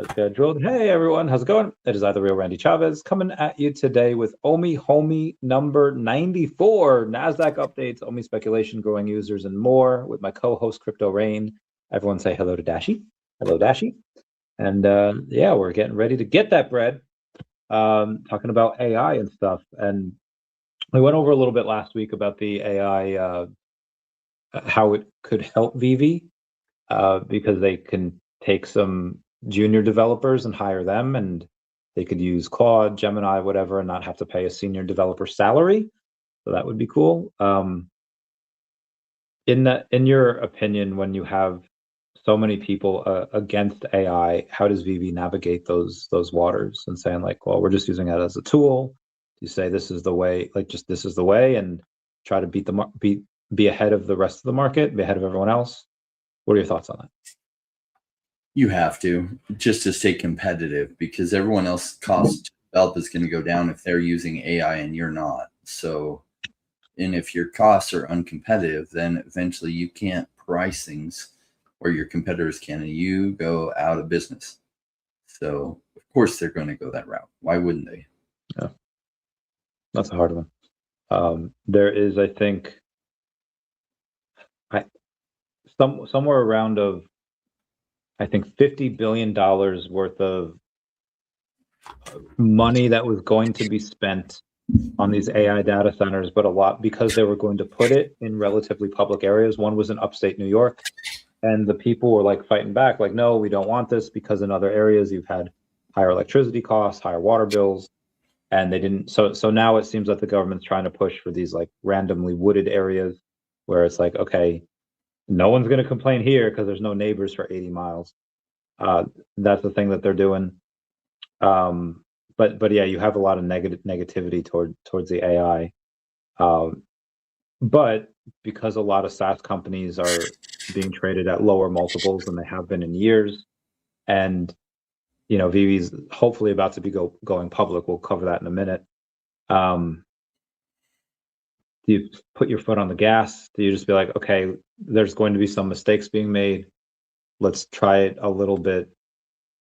scheduled. Hey everyone, how's it going? It is I, the real Randy Chavez, coming at you today with OMI Homie number 94, Nasdaq updates, OMI speculation, growing users, and more with my co-host Crypto Rain. Everyone say hello to Dashi. Hello, Dashi. And yeah, we're getting ready to get that bread. Talking about AI and stuff. And we went over a little bit last week about the AI, how it could help VeVe, because they can take some junior developers and hire them, and they could use Claude, Gemini, whatever, and not have to pay a senior developer salary. So that would be cool. In your opinion, when you have so many people against AI, how does VeVe navigate those waters and saying like, well, we're just using it as a tool? You say this is the way, like just this is the way, and try to be ahead of the rest of the market, be ahead of everyone else. What are your thoughts on that? You have to, just to stay competitive, because everyone else's cost to develop is going to go down if they're using AI and you're not. So, and if your costs are uncompetitive, then eventually you can't price things where your competitors can, and you go out of business. So, of course, they're going to go that route. Why wouldn't they? Yeah, that's a hard one. There is, I think, somewhere around of, I think, $50 billion worth of money that was going to be spent on these AI data centers, but a lot because they were going to put it in relatively public areas. One was in upstate New York, and the people were like fighting back, like, no, we don't want this, because in other areas you've had higher electricity costs, higher water bills, and they didn't. So now it seems like the government's trying to push for these like randomly wooded areas where it's like, okay, no one's going to complain here because there's no neighbors for 80 miles. That's the thing that they're doing. But yeah, you have a lot of negativity towards the AI. But because a lot of SaaS companies are being traded at lower multiples than they have been in years, and VeVe's hopefully about to be going public. We'll cover that in a minute. Do you put your foot on the gas? Do you just be like, okay, there's going to be some mistakes being made, let's try it a little bit,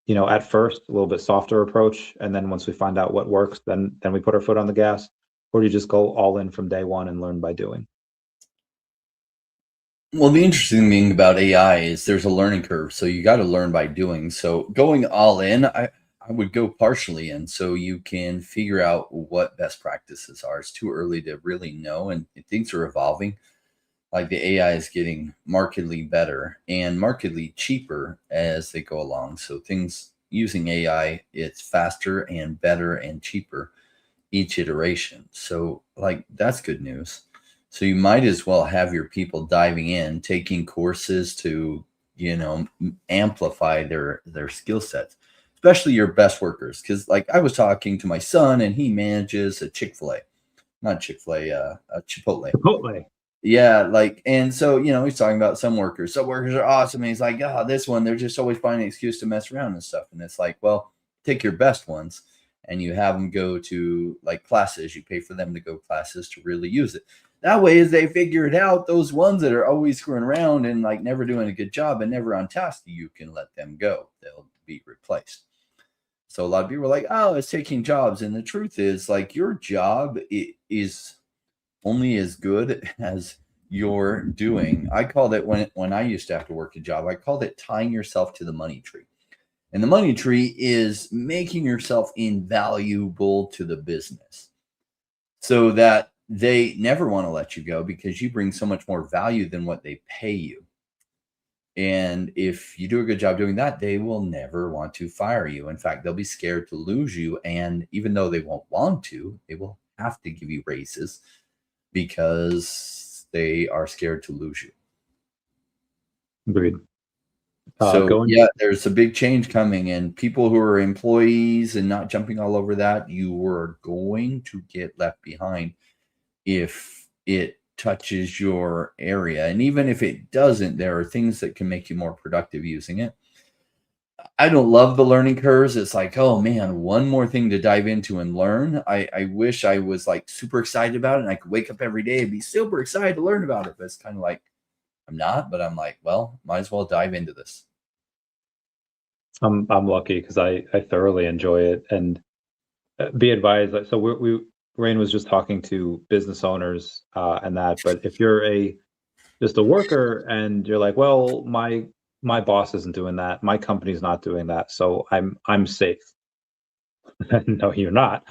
at first, a little bit softer approach, and then once we find out what works, then we put our foot on the gas? Or do you just go all in from day one and learn by doing? Well, the interesting thing about AI is there's a learning curve, so you got to learn by doing. So going all in, I would go partially in, so you can figure out what best practices are. It's too early to really know, and things are evolving. Like the AI is getting markedly better and markedly cheaper as they go along. So things using AI, it's faster and better and cheaper each iteration. So like that's good news. So you might as well have your people diving in, taking courses to, amplify their skill sets, especially your best workers. Because like I was talking to my son, and he manages a Chipotle. Chipotle. Yeah, like, and so, he's talking about some workers. Some workers are awesome. And he's like, oh, this one, they're just always finding an excuse to mess around and stuff. And it's like, well, take your best ones and you have them go to like classes. You pay for them to go classes to really use it. That way, as they figure it out, those ones that are always screwing around and like never doing a good job and never on task, you can let them go. They'll be replaced. So a lot of people are like, oh, it's taking jobs. And the truth is, like, your job is only as good as you're doing. I called it, when I used to have to work a job, I called it tying yourself to the money tree. And the money tree is making yourself invaluable to the business so that they never want to let you go because you bring so much more value than what they pay you. And if you do a good job doing that, they will never want to fire you. In fact, they'll be scared to lose you. And even though they won't want to, they will have to give you raises because they are scared to lose you. Agreed. So yeah, there's a big change coming, and people who are employees and not jumping all over that, you are going to get left behind if it touches your area. And even if it doesn't, there are things that can make you more productive using it. I don't love the learning curves. It's like, oh man, one more thing to dive into and learn. I wish I was like super excited about it and I could wake up every day and be super excited to learn about it. But it's kind of like, I'm not, but I'm like, well, might as well dive into this. I'm lucky because I thoroughly enjoy it, and be advised. So Rain was just talking to business owners and that, but if you're just a worker and you're like, well, my boss isn't doing that, my company's not doing that, so I'm safe. No, you're not.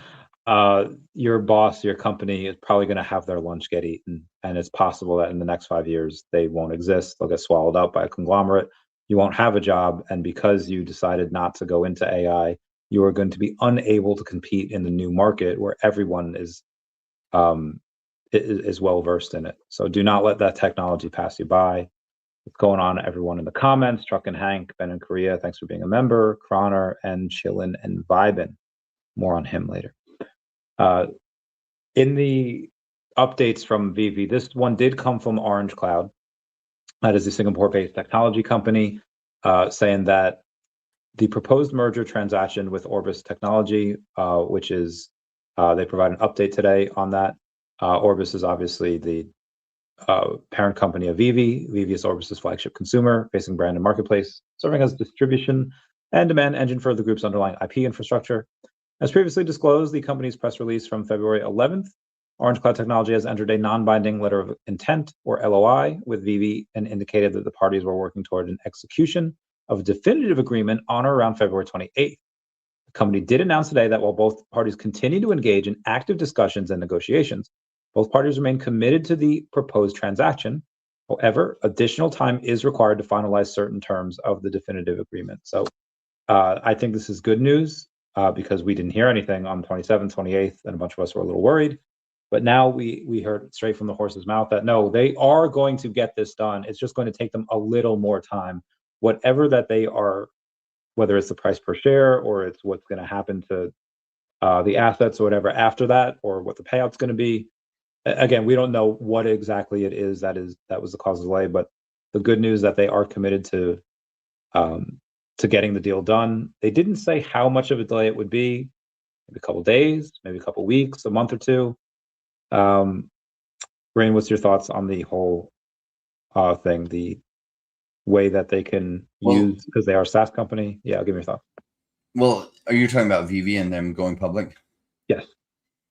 Your boss, your company is probably going to have their lunch get eaten, and it's possible that in the next 5 years they won't exist. They'll get swallowed up by a conglomerate. You won't have a job, and because you decided not to go into AI, you are going to be unable to compete in the new market where everyone um, is well versed in it. So do not let that technology pass you by. What's going on, everyone in the comments? Truck and Hank, Ben in Korea, thanks for being a member. Croner and Chillin and Vibin. More on him later. In the updates from VeVe, this one did come from Orange Cloud. That is a Singapore-based technology company, saying that the proposed merger transaction with Orbis Technology, which is, they provide an update today on that. Orbis is obviously the parent company of VeVe. VeVe is Orbis's flagship consumer-facing brand and marketplace, serving as distribution and demand engine for the group's underlying IP infrastructure. As previously disclosed, the company's press release from February 11th, Orange Cloud Technology has entered a non-binding letter of intent, or LOI, with VeVe and indicated that the parties were working toward an execution of a definitive agreement on or around February 28th. The company did announce today that while both parties continue to engage in active discussions and negotiations, both parties remain committed to the proposed transaction. However, additional time is required to finalize certain terms of the definitive agreement. So I think this is good news. Because we didn't hear anything on the 27th, 28th, and a bunch of us were a little worried. But now we heard straight from the horse's mouth that no, they are going to get this done. It's just going to take them a little more time. Whatever that they are, whether it's the price per share or it's what's going to happen to the assets or whatever after that, or what the payout's going to be. Again, we don't know what exactly it is that was the cause of delay. But the good news that they are committed to getting the deal done. They didn't say how much of a delay it would be, maybe a couple days, maybe a couple weeks, a month or two. Rain, what's your thoughts on the whole thing, the way that they can use, because they are a SaaS company? Yeah, give me your thoughts. Well, are you talking about VeVe and them going public? Yes.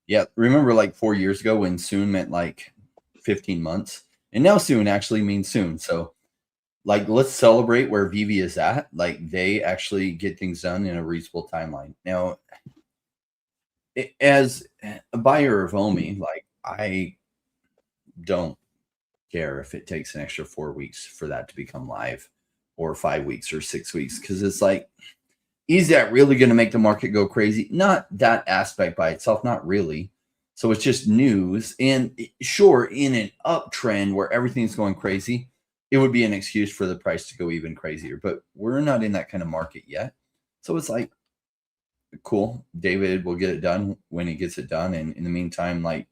Yeah, remember like 4 years ago when soon meant like 15 months? And now soon actually means soon. So like, let's celebrate where VeVe is at. Like, they actually get things done in a reasonable timeline. Now, as a buyer of OMI, like, I don't care if it takes an extra 4 weeks for that to become live, or 5 weeks or 6 weeks, because it's like, is that really going to make the market go crazy? Not that aspect by itself, not really. So it's just news. And sure, in an uptrend where everything's going crazy, it would be an excuse for the price to go even crazier. But we're not in that kind of market yet. So it's like, cool, David will get it done when he gets it done. And in the meantime, like,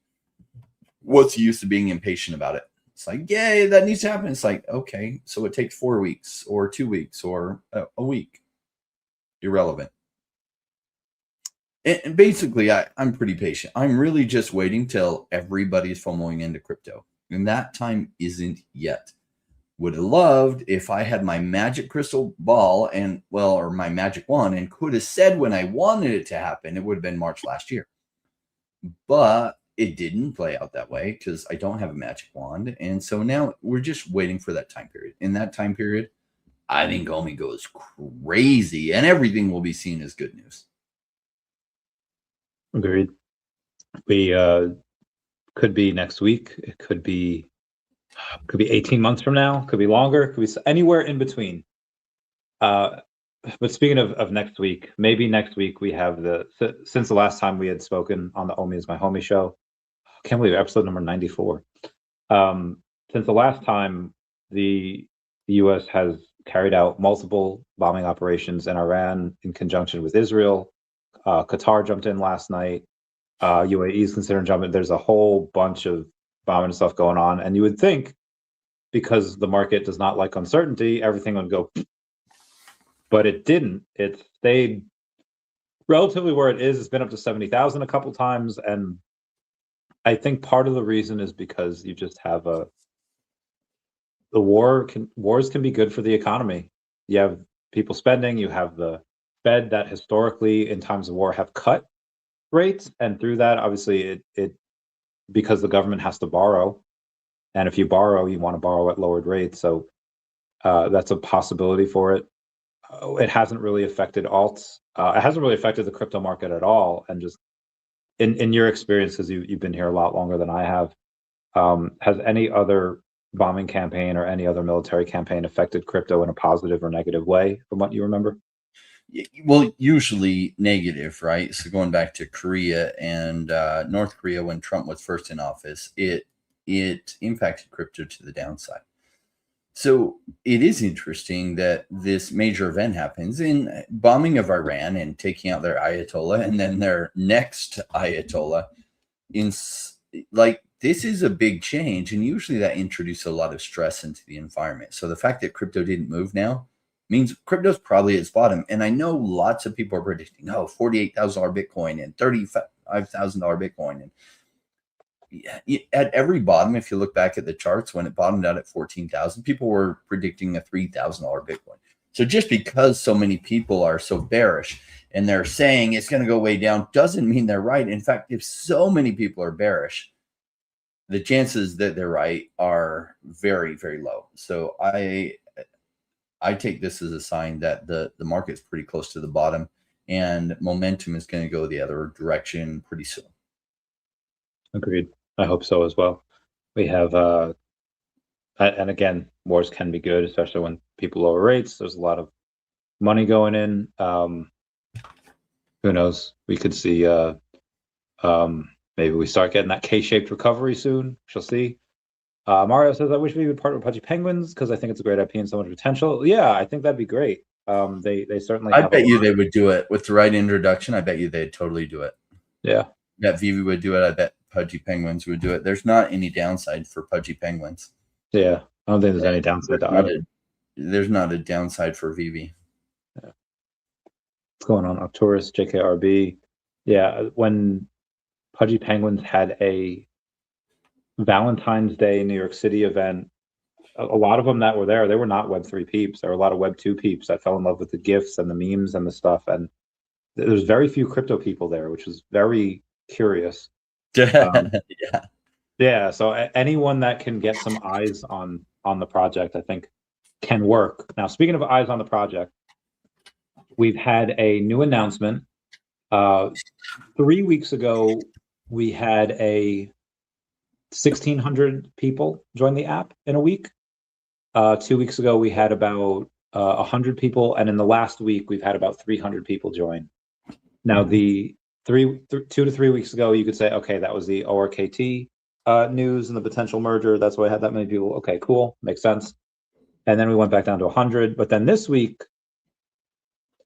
what's the use of being impatient about it? It's like, yay, that needs to happen. It's like, okay, so it takes 4 weeks or 2 weeks or a week. Irrelevant. And basically, I'm pretty patient. I'm really just waiting till everybody's FOMOing into crypto. And that time isn't yet. Would have loved if I had my magic crystal ball or my magic wand, and could have said when I wanted it to happen. It would have been March last year. But it didn't play out that way because I don't have a magic wand. And so now we're just waiting for that time period. In that time period, I think OMI goes crazy and everything will be seen as good news. Agreed. We could be next week. It could be 18 months from now. Could be longer. Could be anywhere in between. But speaking of next week, maybe next week we have since the last time we had spoken on the OMI is My Homie show. I can't believe episode number 94. Since the last time, the U.S. has carried out multiple bombing operations in Iran in conjunction with Israel. Qatar jumped in last night. UAE is considering jumping. There's a whole bunch of bombing stuff going on. And you would think, because the market does not like uncertainty, everything would go, but it didn't. It stayed relatively where it is. It's been up to 70,000 a couple times. And I think part of the reason is because you just have wars can be good for the economy. You have people spending. You have the Fed that historically in times of war have cut rates, and through that, obviously, it because the government has to borrow, and if you borrow, you want to borrow at lowered rates. So that's a possibility for it. It hasn't really affected alts. It hasn't really affected the crypto market at all. And just in your experience, because you've been here a lot longer than I have, has any other bombing campaign or any other military campaign affected crypto in a positive or negative way from what you remember? Well, usually negative, right? So going back to Korea and North Korea, when Trump was first in office, it impacted crypto to the downside. So it is interesting that this major event happens in bombing of Iran and taking out their Ayatollah, and then their next Ayatollah. Like, this is a big change, and usually that introduces a lot of stress into the environment. So the fact that crypto didn't move now means crypto's probably at its bottom. And I know lots of people are predicting, $48,000 Bitcoin and $35,000 Bitcoin. And at every bottom, if you look back at the charts, when it bottomed out at 14,000, people were predicting a $3,000 Bitcoin. So just because so many people are so bearish and they're saying it's going to go way down doesn't mean they're right. In fact, if so many people are bearish, the chances that they're right are very, very low. So I take this as a sign that the market's pretty close to the bottom, and momentum is going to go the other direction pretty soon. Agreed. I hope so as well. We have, and again, wars can be good, especially when people lower rates. There's a lot of money going in. Who knows? We could see, maybe we start getting that K-shaped recovery soon. We shall see. Mario says, I wish we would partner with Pudgy Penguins because I think it's a great IP and so much potential. Yeah, I think that'd be great. They certainly I bet you they would do it with the right introduction. I bet you they'd totally do it. Yeah. That VeVe would do it. I bet Pudgy Penguins would do it. There's not any downside for Pudgy Penguins. Yeah. I don't think there's any downside to either. There's not a downside for VeVe. Yeah. What's going on? Arcturus, JKRB. Yeah. When Pudgy Penguins had a Valentine's Day New York City event, a lot of them that were there, they were not Web3 peeps. There were a lot of Web2 peeps that fell in love with the GIFs and the memes and the stuff. And there's very few crypto people there, which was very curious. Yeah. So anyone that can get some eyes on the project, I think, can work. Now, speaking of eyes on the project, we've had a new announcement. 3 weeks ago, we had 1,600 people join the app in a week. 2 weeks ago, we had about 100 people, and in the last week, we've had about 300 people join. Now, the 2 to 3 weeks ago, you could say, okay, that was the ORKT news and the potential merger. That's why I had that many people. Okay, cool, makes sense. And then we went back down to 100. But then this week,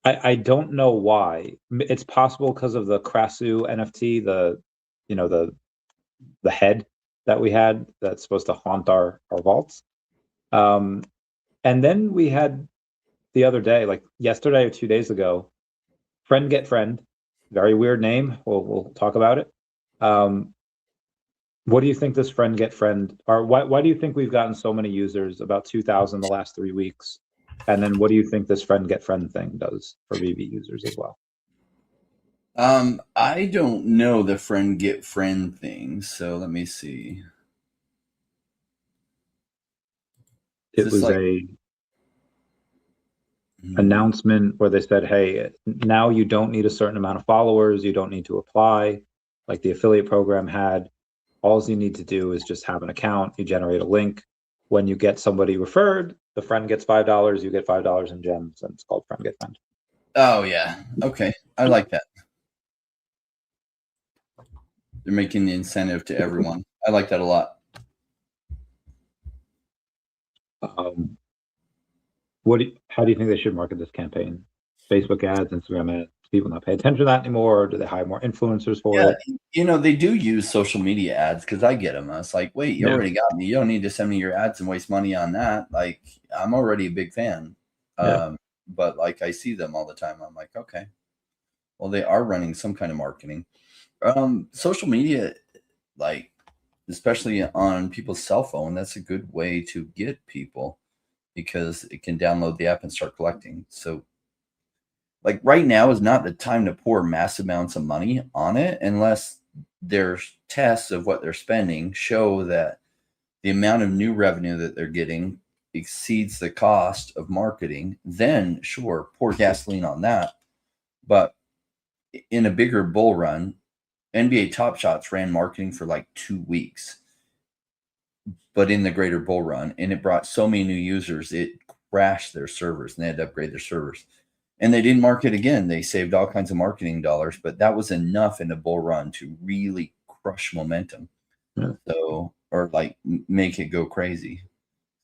I don't know why. It's possible because of the Krasu NFT, the head that we had that's supposed to haunt our vaults. And then we had the other day, like yesterday or 2 days ago, Friend Get Friend, very weird name. We'll talk about it. What do you think this Friend Get Friend, or why do you think we've gotten so many users, about 2,000 the last 3 weeks? And then what do you think this Friend Get Friend thing does for VeVe users as well? I don't know the Friend Get Friend thing, so let me see. It was like a announcement where they said, hey, now you don't need a certain amount of followers, you don't need to apply like the affiliate program had. All you need to do is just have an account, you generate a link. When you get somebody referred, the friend gets $5, you get $5 in gems, and it's called Friend Get Friend. Oh yeah, okay, I like that. They're making the incentive to everyone. I like that a lot. How do you think they should market this campaign? Facebook ads, Instagram ads? People not pay attention to that anymore, or do they hire more influencers for it? They do use social media ads because I get them. I was like, wait, you already got me. You don't need to send me your ads and waste money on that. Like, I'm already a big fan. But like, I see them all the time. I'm like, okay, well, they are running some kind of marketing. Social media, like, especially on people's cell phone, that's a good way to get people. because it can download the app and start collecting. So like right now is not the time to pour massive amounts of money on it unless their tests of what they're spending show that the amount of new revenue that they're getting exceeds the cost of marketing. Then sure, pour gasoline on that. But in a bigger bull run, NBA Top Shots ran marketing for like 2 weeks, but in the greater bull run, and it brought so many new users, it crashed their servers and they had to upgrade their servers. And they didn't market again. They saved all kinds of marketing dollars, but that was enough in a bull run to really crush momentum. Yeah. So, or like make it go crazy.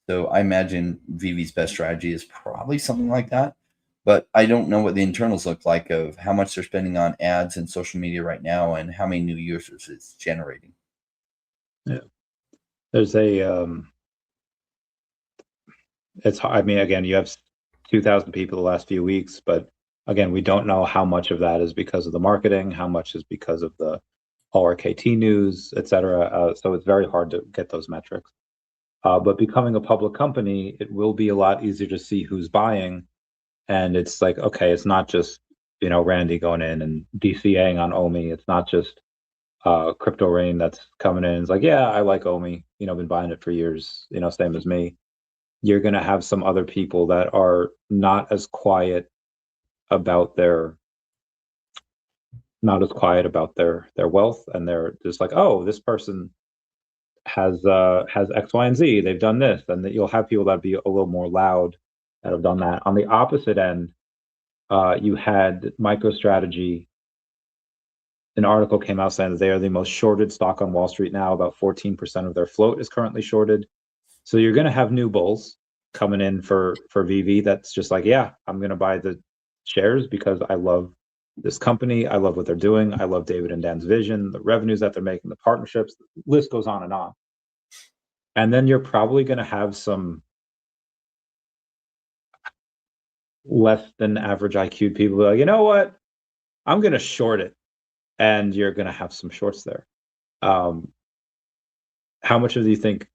So I imagine VeVe's best strategy is probably something like that. But I don't know what the internals look like of how much they're spending on ads and social media right now and how many new users it's generating. Yeah. There's a, I mean, again, you have 2,000 people the last few weeks, but again, we don't know how much of that is because of the marketing, how much is because of the ORKT news, et cetera. So it's very hard to get those metrics. But becoming a public company, it will be a lot easier to see who's buying. And it's like, okay, it's not just, Randy going in and DCAing on OMI. It's not just Crypto Rain that's coming in. It's like, yeah, I like OMI, been buying it for years, same as me. You're going to have some other people that are not as quiet about their wealth, and they're just like, oh, this person has X, Y, and Z. They've done this, and that you'll have people that be a little more loud that have done that. On the opposite end, you had MicroStrategy. An article came out saying that they are the most shorted stock on Wall Street now. About 14% of their float is currently shorted. So you're going to have new bulls coming in for VeVe. That's just like, yeah, I'm going to buy the shares because I love this company. I love what they're doing. I love David and Dan's vision, the revenues that they're making, the partnerships. The list goes on and on. And then you're probably going to have some less than average IQ people be like, you know what? I'm going to short it. And you're going to have some shorts there. How much do you think,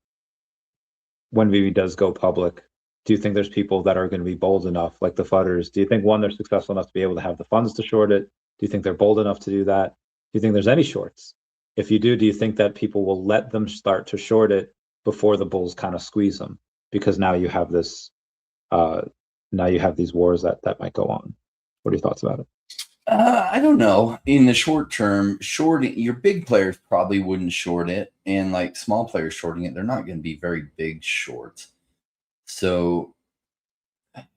when VeVe does go public, do you think there's people that are going to be bold enough, like the FUDDers? Do you think, one, they're successful enough to be able to have the funds to short it? Do you think they're bold enough to do that? Do you think there's any shorts? If you do you think that people will let them start to short it before the bulls kind of squeeze them? Because now you have this, now you have these wars that might go on. What are your thoughts about it? I don't know. In the short term, shorting, your big players probably wouldn't short it, and like small players shorting it, they're not going to be very big shorts. So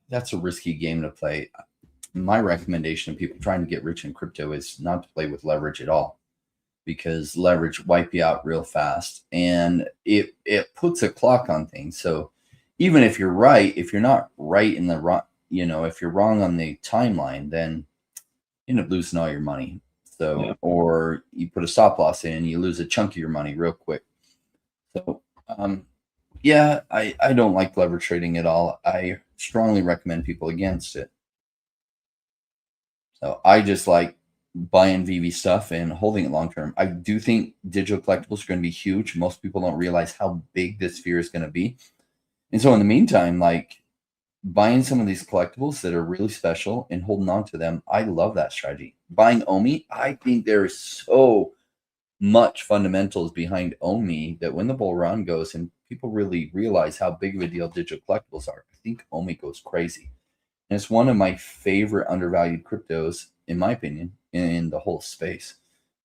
that's a risky game to play. My recommendation to people trying to get rich in crypto is not to play with leverage at all, because leverage wipe you out real fast, and it puts a clock on things. So even if you're right, if you're not right in the wrong, if you're wrong on the timeline, then you end up losing all your money. So, yeah. Or you put a stop loss in, you lose a chunk of your money real quick. So, yeah, I don't like leverage trading at all. I strongly recommend people against it. So I just like buying VeVe stuff and holding it long term. I do think digital collectibles are going to be huge. Most people don't realize how big this sphere is going to be. And so in the meantime, like, buying some of these collectibles that are really special and holding on to them, I love that strategy. Buying OMI, I think there is so much fundamentals behind OMI that when the bull run goes and people really realize how big of a deal digital collectibles are, I think OMI goes crazy. And it's one of my favorite undervalued cryptos, in my opinion, in the whole space.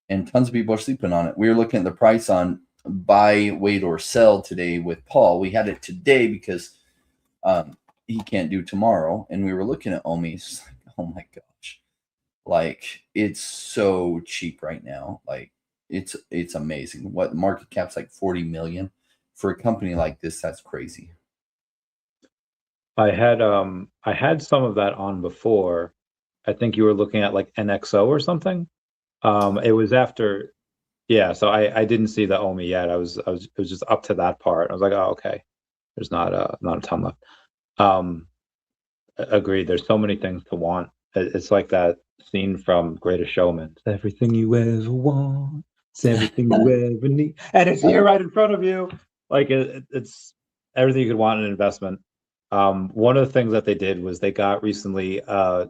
And tons of people are sleeping on it. We were looking at the price on buy, wait, or sell today with Paul. We had it today because he can't do tomorrow, and we were looking at OMI. It's like, oh my gosh, like it's so cheap right now. Like it's amazing. What market cap's like 40 million for a company like this? That's crazy. I had some of that on before. I think you were looking at like NXO or something. It was after, yeah. So I didn't see the OMI yet. It was just up to that part. I was like, oh, okay. There's not a ton left. Agreed. There's so many things to want. It's like that scene from Greatest Showman. It's everything you ever want. It's everything you ever need, and it's here right in front of you. Like it's everything you could want in an investment. One of the things that they did was they got recently a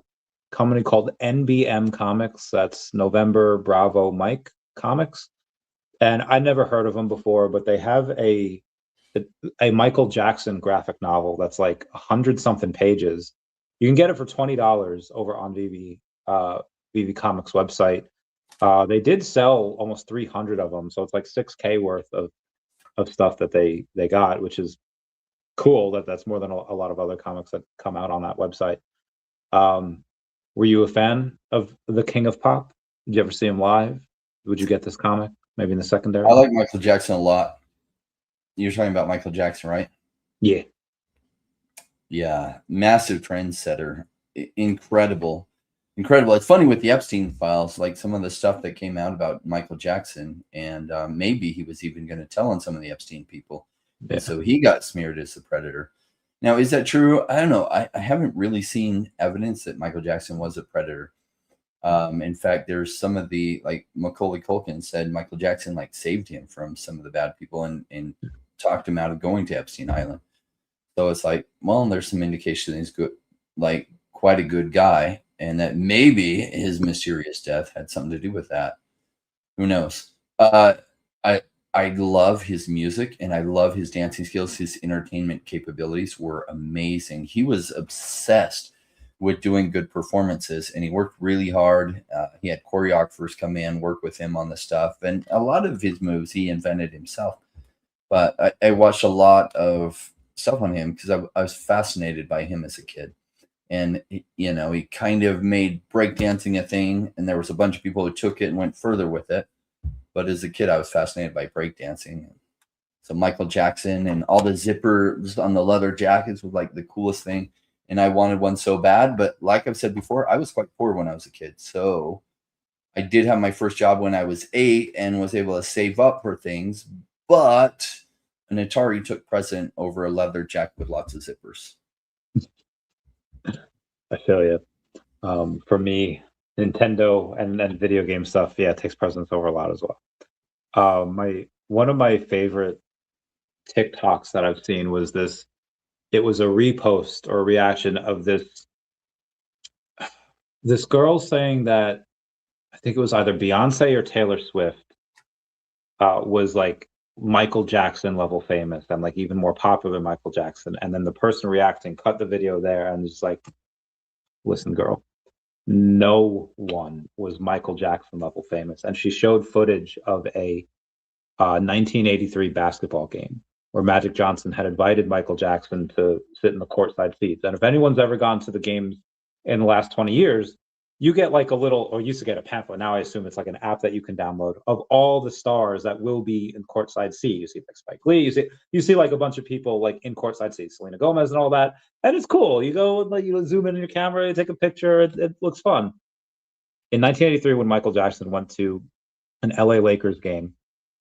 company called NBM Comics. That's November Bravo Mike Comics. And I never heard of them before, but they have a Michael Jackson graphic novel that's like 100-something pages. You can get it for $20 over on VeVe Comics website. They did sell almost 300 of them, so it's like 6K worth of stuff that they got, which is cool. That's more than a lot of other comics that come out on that website. Were you a fan of the King of Pop? Did you ever see him live? Would you get this comic maybe in the secondary? I like Michael Jackson a lot. You're talking about Michael Jackson, right? Yeah. Yeah, massive trendsetter, incredible. It's funny with the Epstein files, like some of the stuff that came out about Michael Jackson, and maybe he was even going to tell on some of the Epstein people. Yeah. And so he got smeared as a predator. Now, is that true? I don't know. I haven't really seen evidence that Michael Jackson was a predator. In fact, there's some of the, like Macaulay Culkin said, Michael Jackson like saved him from some of the bad people and talked him out of going to Epstein Island. So it's like, well, there's some indication that he's good, like quite a good guy, and that maybe his mysterious death had something to do with that. Who knows? I love his music and I love his dancing skills. His entertainment capabilities were amazing. He was obsessed with doing good performances, and he worked really hard. He had choreographers come in, work with him on the stuff, and a lot of his moves he invented himself. But I watched a lot of stuff on him because I was fascinated by him as a kid. And, you know, he kind of made breakdancing a thing, and there was a bunch of people who took it and went further with it. But as a kid, I was fascinated by breakdancing. So Michael Jackson and all the zippers on the leather jackets was like the coolest thing. And I wanted one so bad. But like I've said before, I was quite poor when I was a kid. So I did have my first job when I was 8 and was able to save up for things. But an Atari took precedent over a leather jacket with lots of zippers. I feel you. For me, Nintendo and video game stuff, yeah, it takes precedence over a lot as well. One of my favorite TikToks that I've seen was this. It was a repost or a reaction of this girl saying that I think it was either Beyonce or Taylor Swift was like Michael Jackson level famous and like even more popular than Michael Jackson. And then the person reacting cut the video there and just like, listen, girl, no one was Michael Jackson level famous. And she showed footage of a 1983 basketball game where Magic Johnson had invited Michael Jackson to sit in the courtside seats. And if anyone's ever gone to the games in the last 20 years, you get like a little, or used to get a pamphlet. Now I assume it's like an app that you can download of all the stars that will be in courtside seats. You see like Spike Lee, you see like a bunch of people like in courtside seats, Selena Gomez and all that. And it's cool. You go, like, you zoom in your camera, you take a picture. It looks fun. In 1983, when Michael Jackson went to an LA Lakers game,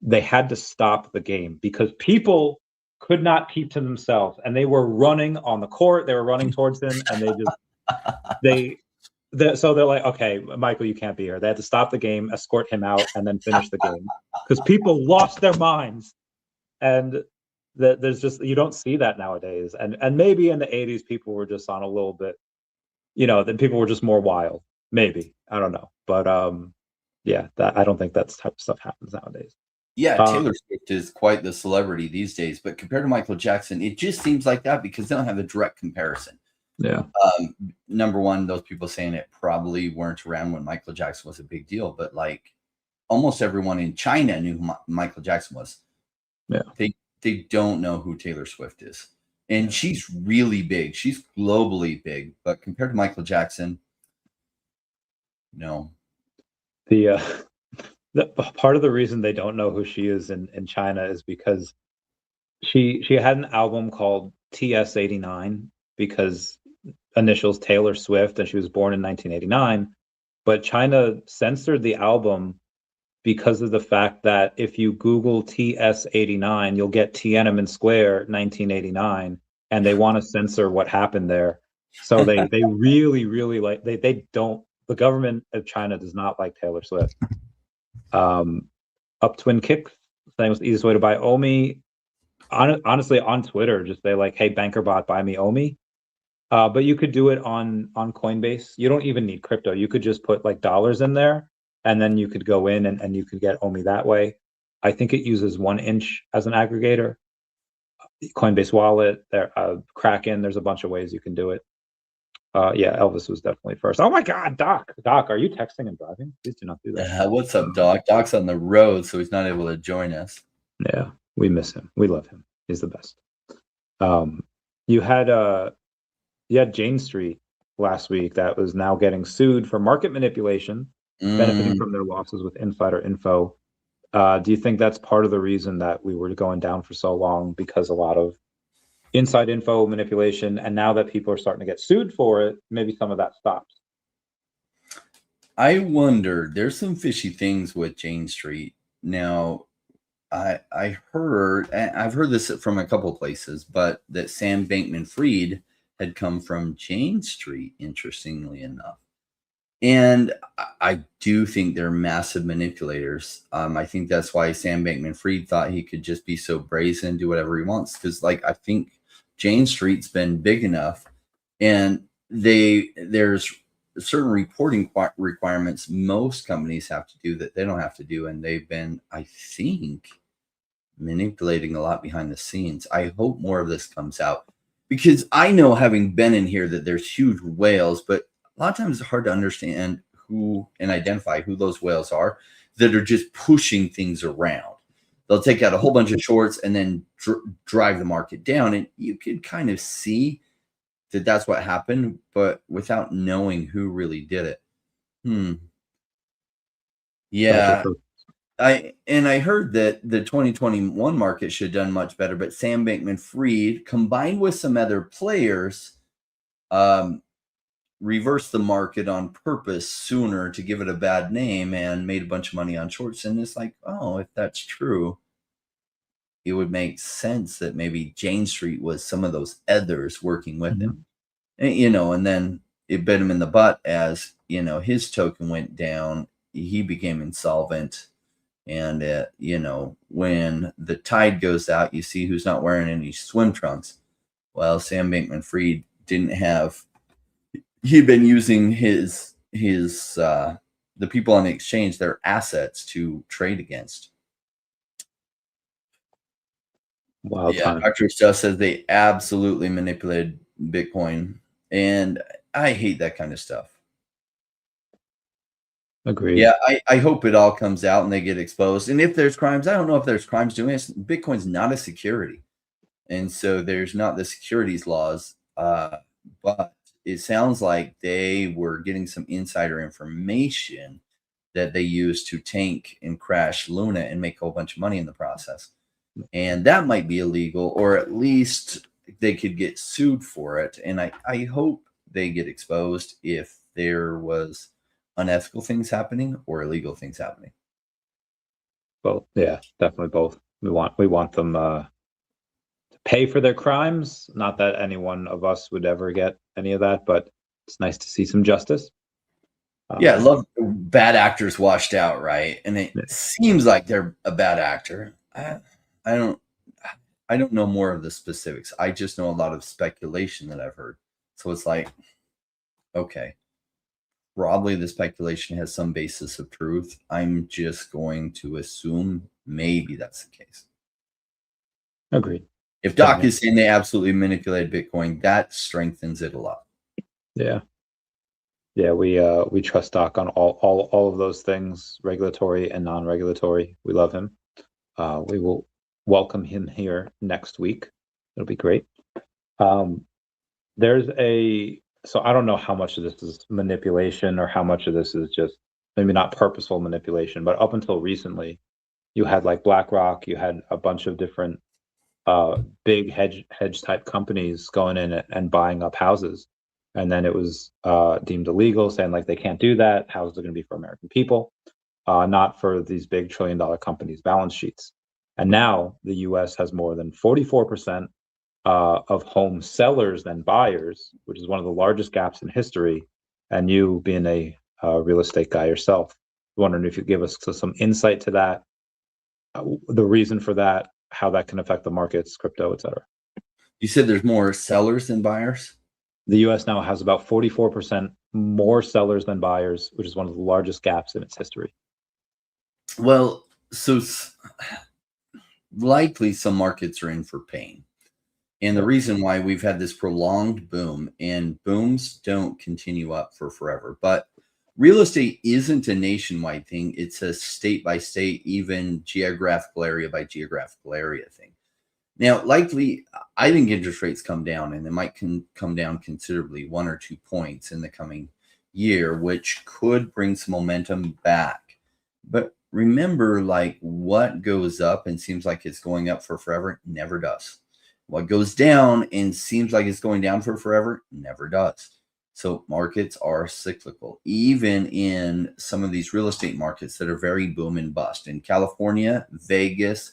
they had to stop the game because people could not keep to themselves, and they were running on the court. They were running towards him, and so they're like, okay, Michael, you can't be here. They had to stop the game, escort him out, and then finish the game because people lost their minds. And there's just, you don't see that nowadays. And maybe in the 80s, people were just on a little bit, you know, then people were just more wild. Maybe, I don't know, but yeah, I don't think that type of stuff happens nowadays. Yeah, Taylor Swift is quite the celebrity these days, but compared to Michael Jackson, it just seems like that because they don't have a direct comparison. Yeah. Number one, those people saying it probably weren't around when Michael Jackson was a big deal, but like almost everyone in China knew who Michael Jackson was. Yeah. They don't know who Taylor Swift is. And she's really big. She's globally big, but compared to Michael Jackson, no. The part of the reason they don't know who she is in China is because she had an album called TS89 because initials Taylor Swift, and she was born in 1989. But China censored the album because of the fact that if you Google TS89, you'll get Tiananmen Square 1989, and they want to censor what happened there. So they really, really like, they don't, the government of China does not like Taylor Swift. Up Twin Kicks saying was the easiest way to buy OMI. honestly, on Twitter, just say like, "Hey, BankerBot, buy me OMI." But you could do it on Coinbase. You don't even need crypto. You could just put like dollars in there, and then you could go in and you could get OMI that way. I think it uses 1inch as an aggregator. Coinbase Wallet, there, Kraken. There's a bunch of ways you can do it. Yeah, Elvis was definitely first. Oh my God, Doc, are you texting and driving? Please do not do that. What's up, Doc? Doc's on the road, so he's not able to join us. Yeah, we miss him. We love him. He's the best. You had Jane Street last week that was now getting sued for market manipulation, benefiting from their losses with insider info. Do you think that's part of the reason that we were going down for so long, because a lot of inside info manipulation, and now that people are starting to get sued for it, maybe some of that stops? I wonder, there's some fishy things with Jane Street. Now, I've heard this from a couple of places, but that Sam Bankman-Fried had come from Jane Street, interestingly enough. And I do think they're massive manipulators. I think that's why Sam Bankman-Fried thought he could just be so brazen and do whatever he wants. Because, like, I think Jane Street's been big enough, and there's certain reporting requirements most companies have to do that they don't have to do, and they've been, I think, manipulating a lot behind the scenes. I hope more of this comes out, because I know, having been in here, that there's huge whales, but a lot of times it's hard to understand who and identify who those whales are that are just pushing things around. They'll take out a whole bunch of shorts and then drive the market down, and you could kind of see that that's what happened, but without knowing who really did it. Yeah. I heard that the 2021 market should have done much better, but Sam Bankman-Fried, combined with some other players, reversed the market on purpose sooner to give it a bad name and made a bunch of money on shorts. And it's like, oh, if that's true, it would make sense that maybe Jane Street was some of those others working with him. And, and then it bit him in the butt as, his token went down. He became insolvent. And, when the tide goes out, you see who's not wearing any swim trunks. Well, Sam Bankman-Fried didn't have, he'd been using his the people on the exchange, their assets to trade against. Wow. Yeah, Dr. Stuff says they absolutely manipulated Bitcoin, and I hate that kind of stuff. Agreed. Yeah, I hope it all comes out and they get exposed. And if there's crimes, I don't know if there's crimes doing this. Bitcoin's not a security, and so there's not the securities laws. But it sounds like they were getting some insider information that they used to tank and crash Luna and make a whole bunch of money in the process. And that might be illegal, or at least they could get sued for it. And I hope they get exposed if there was unethical things happening or illegal things happening. Both. Yeah, definitely both. We want them to pay for their crimes. Not that any one of us would ever get any of that, but it's nice to see some justice. Yeah, I love bad actors washed out, right? And it seems like they're a bad actor. I don't know more of the specifics. I just know a lot of speculation that I've heard. So it's like, okay, probably the speculation has some basis of truth. I'm just going to assume maybe that's the case. Agreed. If Doc is saying they absolutely manipulated Bitcoin, that strengthens it a lot. Yeah. Yeah, we trust Doc on all of those things, regulatory and non-regulatory. We love him. We will welcome him here next week. It'll be great. So I don't know how much of this is manipulation or how much of this is just maybe not purposeful manipulation, but up until recently, you had like BlackRock, you had a bunch of different big hedge type companies going in and buying up houses. And then it was deemed illegal, saying like they can't do that. Houses are going to be for American people, not for these big $1 trillion companies' balance sheets. And now the U.S. has more than 44% of home sellers than buyers, which is one of the largest gaps in history. And you being a real estate guy yourself, wondering if you give us some insight to that, the reason for that, how that can affect the markets, crypto, etc. You said there's more sellers than buyers? The US now has about 44% more sellers than buyers, which is one of the largest gaps in its history. Well, so likely some markets are in for pain. And the reason why we've had this prolonged boom, and booms don't continue up for forever, but real estate isn't a nationwide thing. It's a state by state, even geographical area by geographical area thing. Now, likely, I think interest rates come down, and they might come down considerably, 1 or 2 points in the coming year, which could bring some momentum back. But remember, like, what goes up and seems like it's going up for forever never does. What goes down and seems like it's going down for forever never does. So markets are cyclical, even in some of these real estate markets that are very boom and bust. In California, Vegas,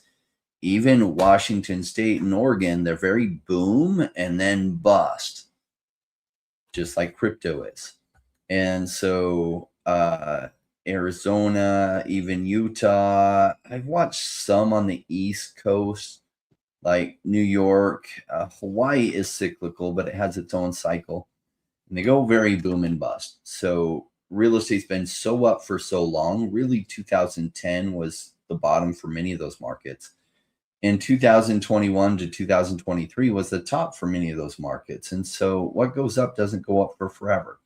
even Washington State and Oregon, they're very boom and then bust, just like crypto is. And so Arizona, even Utah, I've watched some on the East Coast, like New York. Hawaii is cyclical, but it has its own cycle. And they go very boom and bust. So real estate's been so up for so long. Really, 2010 was the bottom for many of those markets. In 2021 to 2023 was the top for many of those markets. And so what goes up doesn't go up for forever.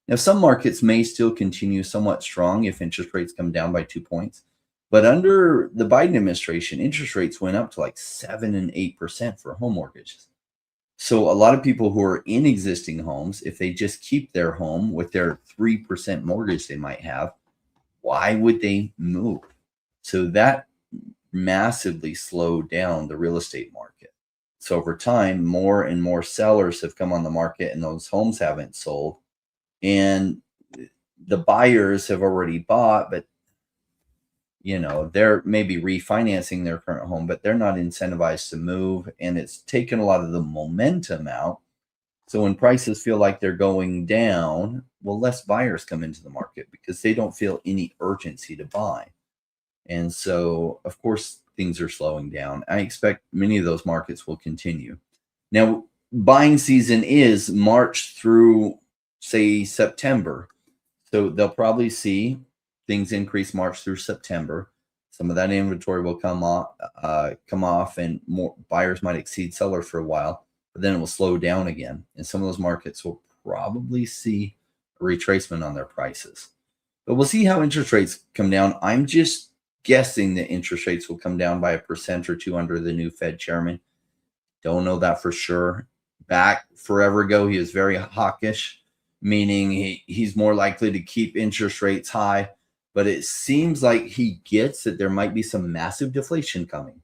Now, some markets may still continue somewhat strong if interest rates come down by 2 points. But under the Biden administration, interest rates went up to like 7 and 8% for home mortgages. So a lot of people who are in existing homes, if they just keep their home with their 3% mortgage they might have, why would they move? So that massively slowed down the real estate market. So over time, more and more sellers have come on the market and those homes haven't sold. And the buyers have already bought, but you know, they're maybe refinancing their current home, but they're not incentivized to move. And it's taken a lot of the momentum out. So when prices feel like they're going down, well, less buyers come into the market because they don't feel any urgency to buy. And so, of course, things are slowing down. I expect many of those markets will continue. Now, buying season is March through, say, September. So they'll probably see things increase March through September. Some of that inventory will come off, and more buyers might exceed sellers for a while, but then it will slow down again. And some of those markets will probably see a retracement on their prices. But we'll see how interest rates come down. I'm just guessing that interest rates will come down by 1% or 2% under the new Fed chairman. Don't know that for sure. Back forever ago, he was very hawkish, meaning he's more likely to keep interest rates high. But it seems like he gets that there might be some massive deflation coming.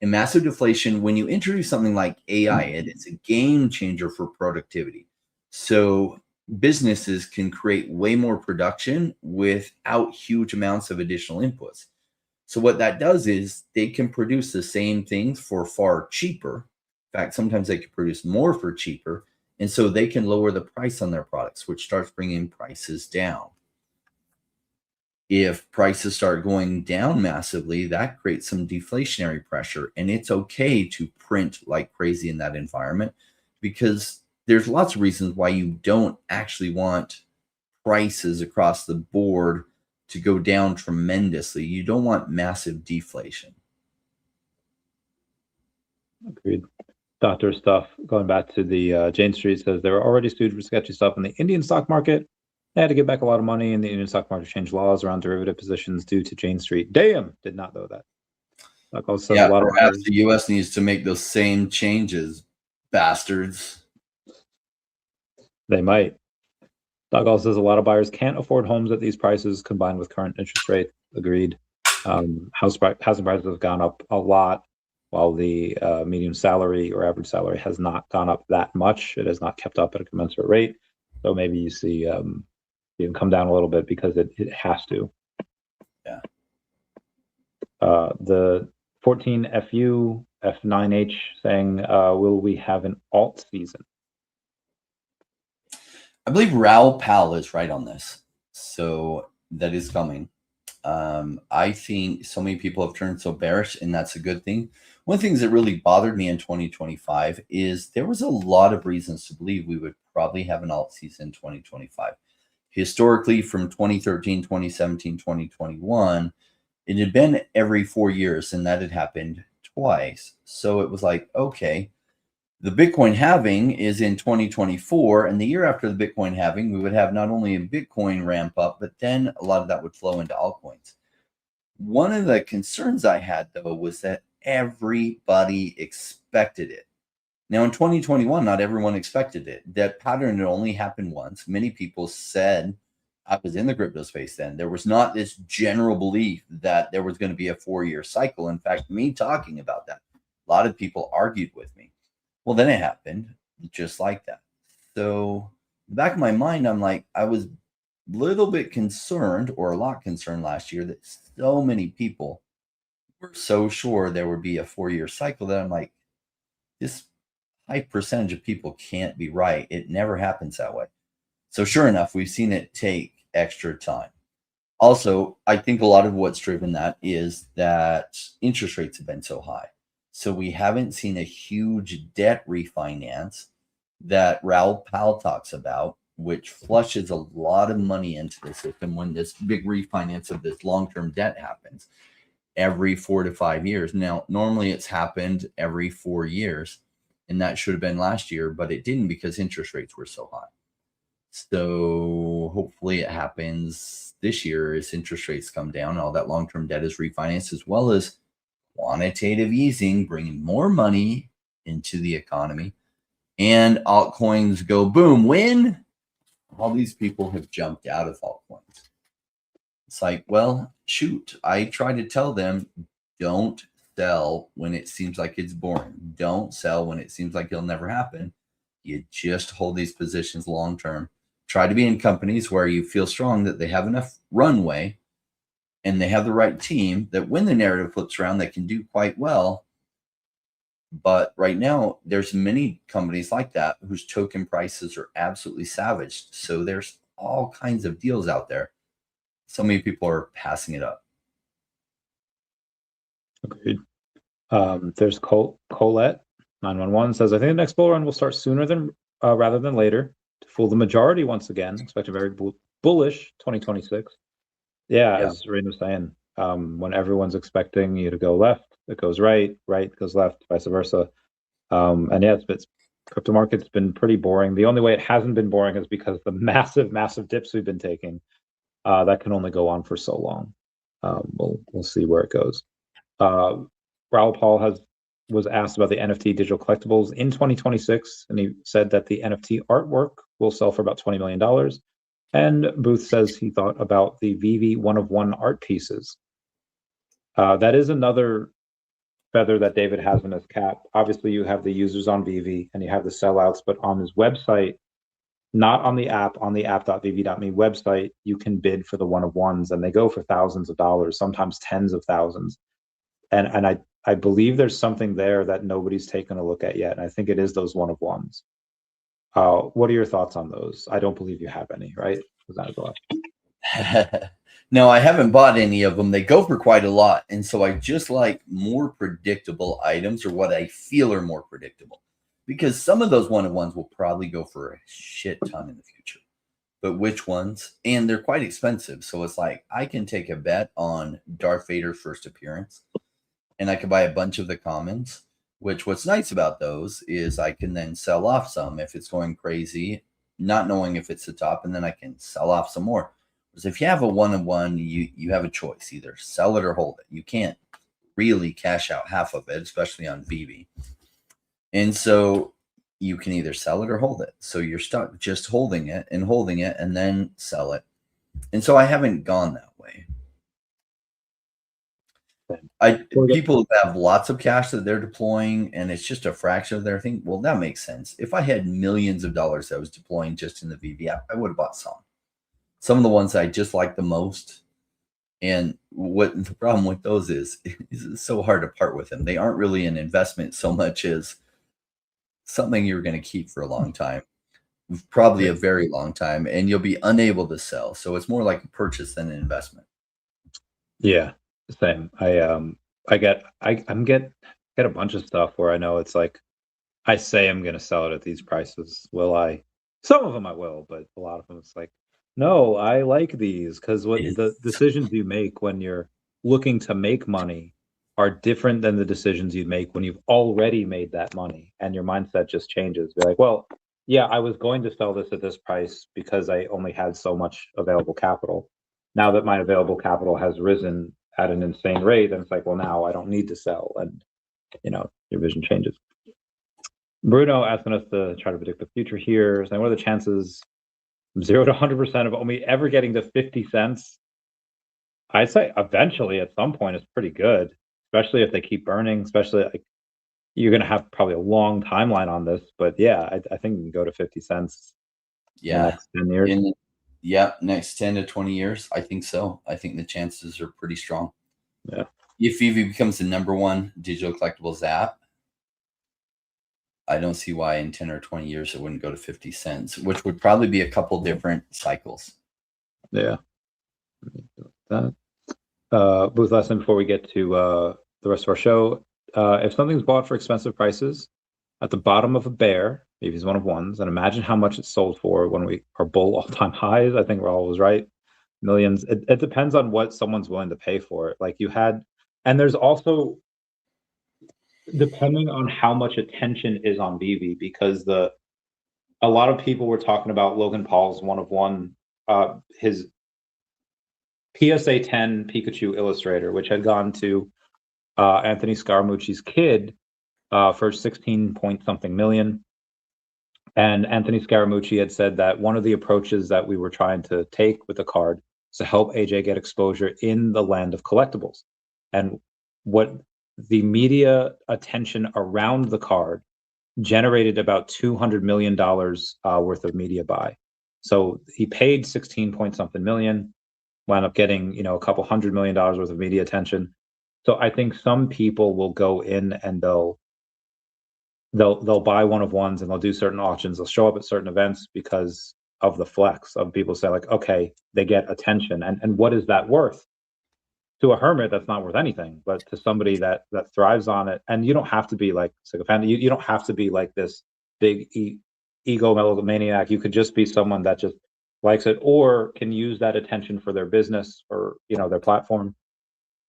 And massive deflation, when you introduce something like AI, it's a game changer for productivity. So businesses can create way more production without huge amounts of additional inputs. So what that does is they can produce the same things for far cheaper. In fact, sometimes they can produce more for cheaper. And so they can lower the price on their products, which starts bringing prices down. If prices start going down massively, that creates some deflationary pressure. And it's okay to print like crazy in that environment because there's lots of reasons why you don't actually want prices across the board to go down tremendously. You don't want massive deflation. Agreed. Doctor stuff, going back to the Jane Street, says they were already sued for sketchy stuff in the Indian stock market. They had to give back a lot of money, and the Indian stock market changed laws around derivative positions due to Jane Street. Damn, did not know that. Like also Yeah, a lot perhaps the U.S. needs to make those same changes, bastards. They might. Doug also says a lot of buyers can't afford homes at these prices combined with current interest rates. Agreed. Housing prices have gone up a lot, while the median salary or average salary has not gone up that much. It has not kept up at a commensurate rate. So maybe you see it come down a little bit because it has to. Yeah. The 14FU F9H saying, will we have an alt season? I believe Raoul Pal is right on this. So that is coming. I think so many people have turned so bearish, and that's a good thing. One of the things that really bothered me in 2025 is there was a lot of reasons to believe we would probably have an alt season in 2025. Historically, from 2013, 2017, 2021, it had been every 4 years, and that had happened twice. So it was like, okay, the Bitcoin halving is in 2024, and the year after the Bitcoin halving, we would have not only a Bitcoin ramp up, but then a lot of that would flow into altcoins. One of the concerns I had, though, was that everybody expected it. Now, in 2021, not everyone expected it. That pattern had only happened once. Many people said, I was in the crypto space then, there was not this general belief that there was going to be a 4-year cycle. In fact, me talking about that, a lot of people argued with me. Well, then it happened just like that. So in the back of my mind, I'm like, I was a little bit concerned, or a lot concerned last year, that so many people were so sure there would be a 4-year cycle that I'm like, this high percentage of people can't be right. It never happens that way. So sure enough, we've seen it take extra time. Also, I think a lot of what's driven that is that interest rates have been so high. So we haven't seen a huge debt refinance that Raoul Pal talks about, which flushes a lot of money into the system when this big refinance of this long-term debt happens every 4 to 5 years. Now, normally it's happened every 4 years, and that should have been last year, but it didn't because interest rates were so high. So hopefully it happens this year as interest rates come down, all that long-term debt is refinanced, as well as quantitative easing, bringing more money into the economy, and altcoins go boom. When all these people have jumped out of altcoins, it's like, well, shoot, I try to tell them, don't sell when it seems like it's boring. Don't sell when it seems like it'll never happen. You just hold these positions long term. Try to be in companies where you feel strong that they have enough runway and they have the right team that when the narrative flips around, they can do quite well. But right now, there's many companies like that whose token prices are absolutely savaged. So there's all kinds of deals out there. So many people are passing it up. Agreed. There's Colette 911 says, I think the next bull run will start sooner than rather than later to fool the majority once again. Expect a very bullish 2026. Yeah, as Rain was saying, when everyone's expecting you to go left, it goes right, right goes left, vice versa. And yeah, it's crypto market's been pretty boring. The only way it hasn't been boring is because the massive dips we've been taking. That can only go on for so long. We'll see where it goes. Raoul Paul was asked about the NFT digital collectibles in 2026, and he said that the NFT artwork will sell for about $20 million. And Booth says he thought about the VeVe one-of-one art pieces. That is another feather that David has in his cap. Obviously, you have the users on VeVe and you have the sellouts, but on his website, not on the app.vv.me website, you can bid for the one-of-ones, and they go for thousands of dollars, sometimes tens of thousands. And I believe there's something there that nobody's taken a look at yet, and I think it is those one-of-ones. What are your thoughts on those? I don't believe you have any, right? No, I haven't bought any of them. They go for quite a lot. And so I just like more predictable items, or what I feel are more predictable, because some of those one-of-ones will probably go for a shit ton in the future. But which ones? And they're quite expensive. So it's like, I can take a bet on Darth Vader's first appearance, and I can buy a bunch of the commons, which what's nice about those is I can then sell off some if it's going crazy, not knowing if it's the top, and then I can sell off some more. Because if you have a one-of-one, you have a choice, either sell it or hold it. You can't really cash out half of it, especially on VeVe. And so you can either sell it or hold it. So you're stuck just holding it and then sell it. And so I haven't gone that way. People have lots of cash that they're deploying, and it's just a fraction of their thing. Well, that makes sense. If I had millions of dollars that I was deploying just in the VeVe app, I would have bought some. Some of the ones I just like the most. And what the problem with those is it's so hard to part with them. They aren't really an investment so much as something you're going to keep for a long time, probably a very long time, and you'll be unable to sell. So it's more like a purchase than an investment. Yeah, same. I get a bunch of stuff where I know it's like I say I'm gonna sell it at these prices. Will I? Some of them I will, but a lot of them it's like, no, I like these because what the It's, decisions you make when you're looking to make money are different than the decisions you make when you've already made that money and your mindset just changes. Be like, well, yeah, I was going to sell this at this price because I only had so much available capital. Now that my available capital has risen at an insane rate, then it's like, well, now I don't need to sell, and your vision changes. Bruno asking us to try to predict the future here, saying, what are the chances 0 to 100% of OMI ever getting to 50 cents? I'd say eventually at some point it's pretty good, especially if they keep burning, especially like you're going to have probably a long timeline on this. But yeah, I think we can go to 50 cents in the yeah. next 10 years. Next 10 to 20 years, I think so. I think the chances are pretty strong. Yeah. If VeVe becomes the #1 digital collectibles app, I don't see why in 10 or 20 years it wouldn't go to 50 cents, which would probably be a couple different cycles. Yeah. Booth lesson before we get to the rest of our show. If something's bought for expensive prices at the bottom of a bear, maybe it's one of ones, and imagine how much it's sold for when we are bull all-time highs. I think we're always right. Millions. It depends on what someone's willing to pay for it. Like you had, and there's also depending on how much attention is on VeVe, because a lot of people were talking about Logan Paul's one of one, his PSA 10 Pikachu Illustrator, which had gone to Anthony Scaramucci's kid for 16 point something million. And Anthony Scaramucci had said that one of the approaches that we were trying to take with the card is to help AJ get exposure in the land of collectibles. And what the media attention around the card generated about $200 million worth of media buy. So he paid 16 point something million, wound up getting, a couple $100 million worth of media attention. So I think some people will go in and they'll buy one of ones and they'll do certain auctions. They'll show up at certain events because of the flex of people say like, okay, they get attention. And what is that worth? To a hermit, that's not worth anything, but to somebody that thrives on it, and you don't have to be like sycophant. You don't have to be like this big ego megalomaniac. You could just be someone that just likes it or can use that attention for their business or their platform.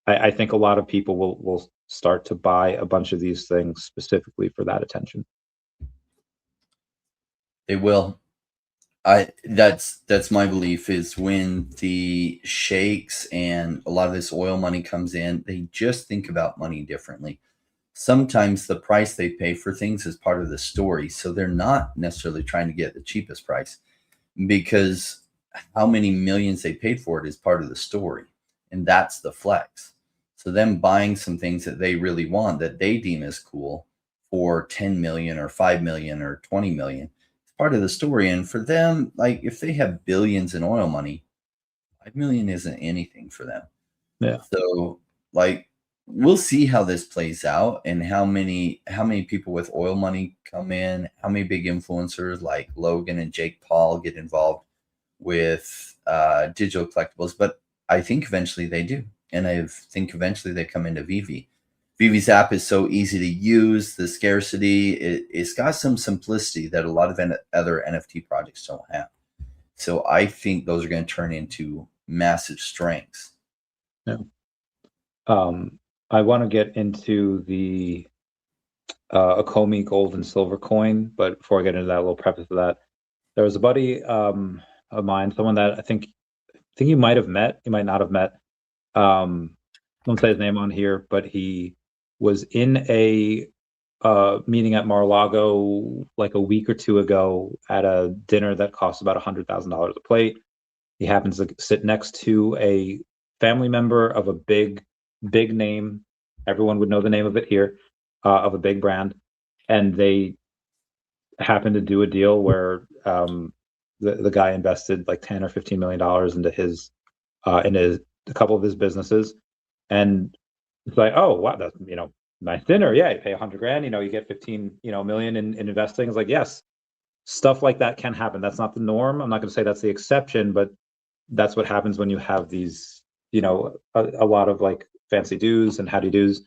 I think a lot of people will start to buy a bunch of these things specifically for that attention. They will. That's my belief is when the sheikhs and a lot of this oil money comes in, they just think about money differently. Sometimes the price they pay for things is part of the story. So they're not necessarily trying to get the cheapest price because how many millions they paid for it is part of the story. And that's the flex. So them buying some things that they really want that they deem as cool for 10 million or 5 million or 20 million, part of the story. And for them, like if they have billions in oil money, 5 million isn't anything for them. Yeah. So like we'll see how this plays out and how many people with oil money come in, how many big influencers like Logan and Jake Paul get involved with digital collectibles. But I think eventually they do. And I think eventually they come into VeVe. VeVe's app is so easy to use. The scarcity, it's got some simplicity that a lot of other NFT projects don't have. So I think those are going to turn into massive strengths. Yeah. I want to get into the Akomi gold and silver coin, but before I get into that, a little preface of that. There was a buddy of mine, someone that I think you might have met, you might not have met. Don't say his name on here, but he was in a meeting at Mar-a-Lago like a week or two ago at a dinner that cost about $100,000 a plate. He happens to sit next to a family member of a big name. Everyone would know the name of it here, of a big brand. And they happened to do a deal where the guy invested like 10 or $15 million into a couple of his businesses. And it's like, oh, wow, that's, nice dinner. Yeah, you pay $100,000, you get 15, million in investing. It's like, yes, stuff like that can happen. That's not the norm. I'm not going to say that's the exception, but that's what happens when you have these you know, a lot of like fancy do's and howdy do's.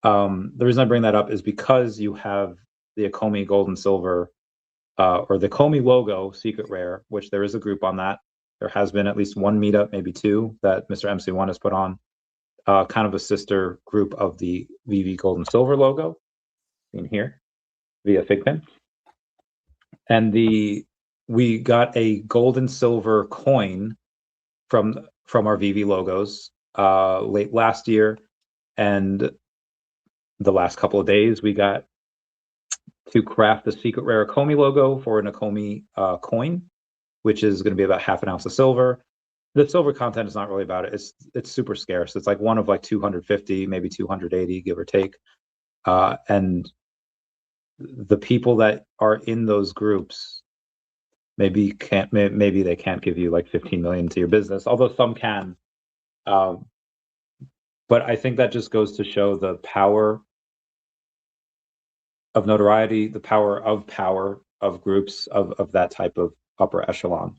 The reason I bring that up is because you have the Akomi gold and silver, or the Akomi logo secret rare, which there is a group on that. There has been at least one meetup, maybe two, that Mr. MC1 has put on, kind of a sister group of the VeVe gold and silver logo in here via Figpin. And we got a gold and silver coin from our VeVe logos late last year, and the last couple of days we got to craft the secret rare Akomi logo for an Akomi coin, which is going to be about 1/2 ounce of silver. The silver content is not really about it. It's super scarce. It's like one of like 250, maybe 280, give or take. And the people that are in those groups maybe they can't give you like 15 million to your business, although some can. But I think that just goes to show the power of notoriety, the power of groups of that type of upper echelon.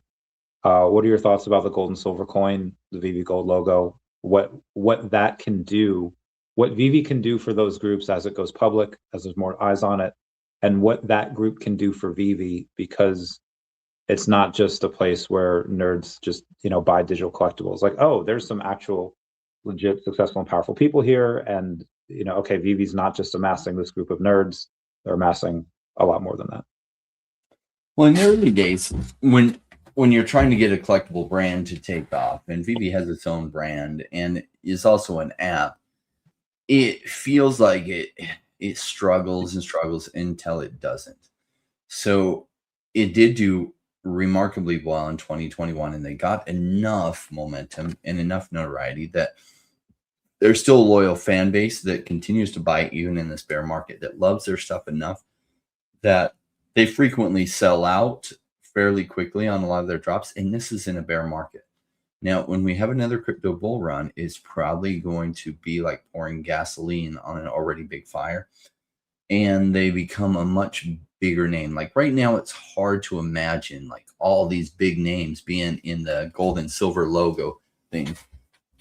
What are your thoughts about the gold and silver coin, the VeVe Gold logo? What that can do, what VeVe can do for those groups as it goes public, as there's more eyes on it, and what that group can do for VeVe, because it's not just a place where nerds just, you know, buy digital collectibles. Like, oh, there's some actual legit successful and powerful people here, and you know, okay, VeVe's not just amassing this group of nerds, they're amassing a lot more than that. Well, in the early days, when you're trying to get a collectible brand to take off, and VeVe has its own brand and is also an app, it feels like it struggles and struggles until it doesn't. So it did do remarkably well in 2021, and they got enough momentum and enough notoriety that there's still a loyal fan base that continues to buy even in this bear market, that loves their stuff enough that they frequently sell out fairly quickly on a lot of their drops. And this is in a bear market. Now, when we have another crypto bull run, it's probably going to be like pouring gasoline on an already big fire, and they become a much bigger name. Like right now, it's hard to imagine like all these big names being in the gold and silver logo thing.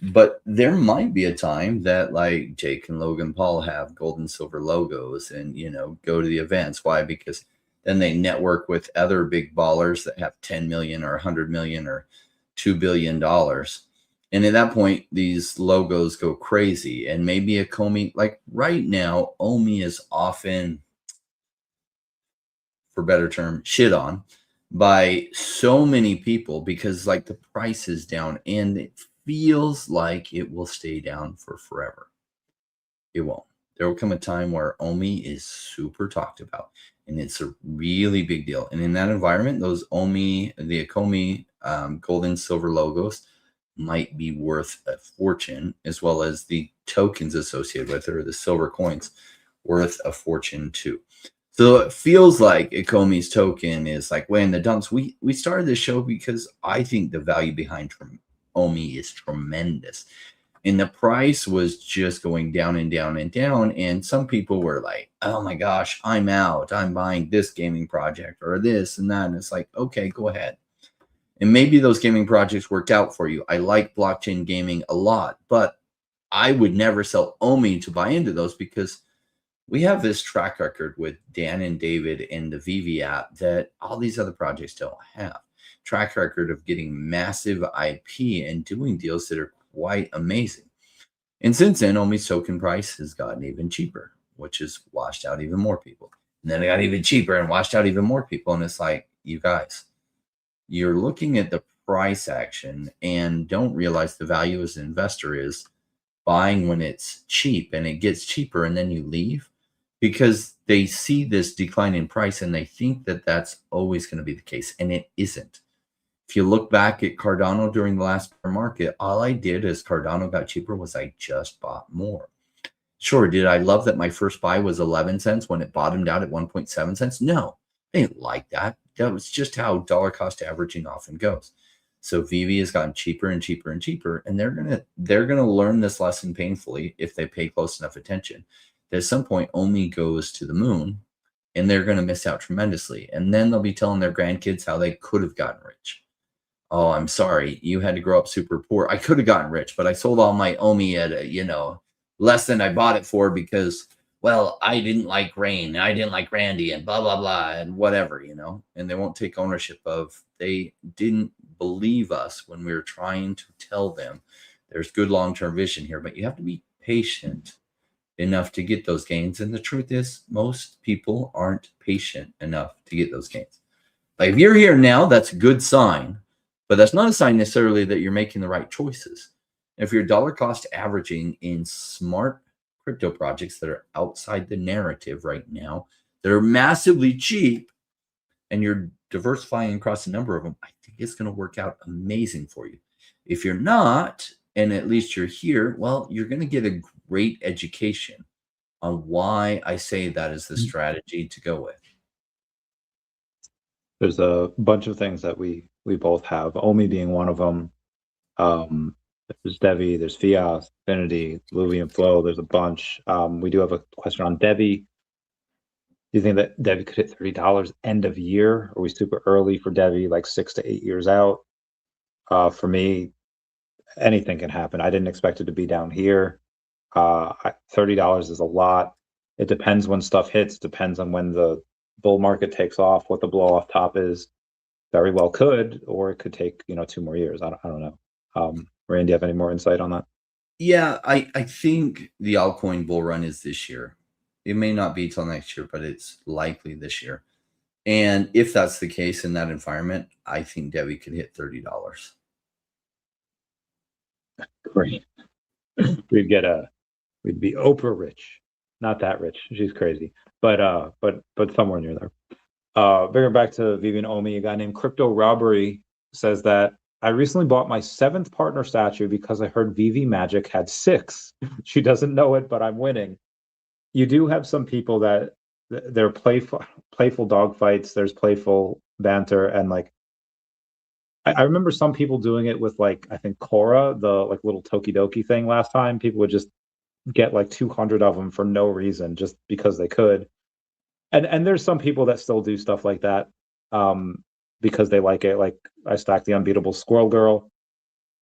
But there might be a time that like Jake and Logan Paul have gold and silver logos and, you know, go to the events. Why? Because then they network with other big ballers that have 10 million or 100 million or $2 billion. And at that point, these logos go crazy. And maybe a Akomi, like right now, OMI is often, for better term, shit on by so many people because like the price is down, and it feels like it will stay down for forever. It won't. There will come a time where OMI is super talked about, and it's a really big deal. And in that environment, those OMI, the Akomi gold and silver logos might be worth a fortune, as well as the tokens associated with it, or the silver coins, worth a fortune too. So it feels like Akomi's token is like way in the dumps. We started this show because I think the value behind OMI is tremendous. And the price was just going down and down and down. And some people were like, oh my gosh, I'm out. I'm buying this gaming project or this and that. And it's like, okay, go ahead. And maybe those gaming projects worked out for you. I like blockchain gaming a lot, but I would never sell OMI to buy into those because we have this track record with Dan and David and the VeVe app that all these other projects don't have. Track record of getting massive IP and doing deals that are quite amazing. And since then, OMI's token price has gotten even cheaper, which has washed out even more people. And then it got even cheaper and washed out even more people. And it's like, you guys, you're looking at the price action and don't realize the value as an investor is buying when it's cheap, and it gets cheaper and then you leave because they see this decline in price and they think that that's always going to be the case. And it isn't. If you look back at Cardano during the last bear market, all I did as Cardano got cheaper was I just bought more. Sure, did I love that my first buy was 11 cents when it bottomed out at 1.7 cents? No, I didn't like that. That was just how dollar cost averaging often goes. So VeVe has gotten cheaper and cheaper and cheaper, and they're gonna learn this lesson painfully if they pay close enough attention. That at some point, OMI goes to the moon, and they're gonna miss out tremendously. And then they'll be telling their grandkids how they could have gotten rich. oh, I'm sorry, you had to grow up super poor. I could have gotten rich, but I sold all my OMI at less than I bought it for because, well, I didn't like Rain, and I didn't like Randy, and blah blah blah, and whatever, and they won't take ownership of they didn't believe us when we were trying to tell them there's good long-term vision here, but you have to be patient enough to get those gains. And the truth is, most people aren't patient enough to get those gains. Like if you're here now, that's a good sign, but that's not a sign necessarily that you're making the right choices. If you're dollar cost averaging in smart crypto projects that are outside the narrative right now, that are massively cheap, and you're diversifying across a number of them, I think it's going to work out amazing for you. If you're not, and at least you're here, well, you're going to get a great education on why I say that is the strategy to go with. There's a bunch of things that we both have, OMI being one of them. There's DEVVE, there's Fiat, Infinity, Louis and Flow. There's a bunch. We do have a question on DEVVE. Do you think that DEVVE could hit $30 end of year? Are we super early for DEVVE, like 6 to 8 years out? For me, anything can happen. I didn't expect it to be down here. $30 is a lot. It depends when stuff hits, depends on when the bull market takes off, what the blow off top is. Very well could, or it could take 2 more years. I don't know. Randy, do you have any more insight on that? Yeah, I think the altcoin bull run is this year. It may not be till next year, but it's likely this year. And if that's the case in that environment, I think DEVVE could hit $30. Great. We'd be Oprah rich. Not that rich. She's crazy. But somewhere near there. Bringing back to VeVe and OMI, a guy named Crypto Robbery says that I recently bought my 7th partner statue because I heard VeVe Magic had 6. She doesn't know it, but I'm winning. You do have some people that they're playful dog fights. There's playful banter, and like I remember some people doing it with, like, I think Cora, the like little Tokidoki thing last time. People would just get like 200 of them for no reason, just because they could. And there's some people that still do stuff like that because they like it. Like I stacked the unbeatable Squirrel Girl,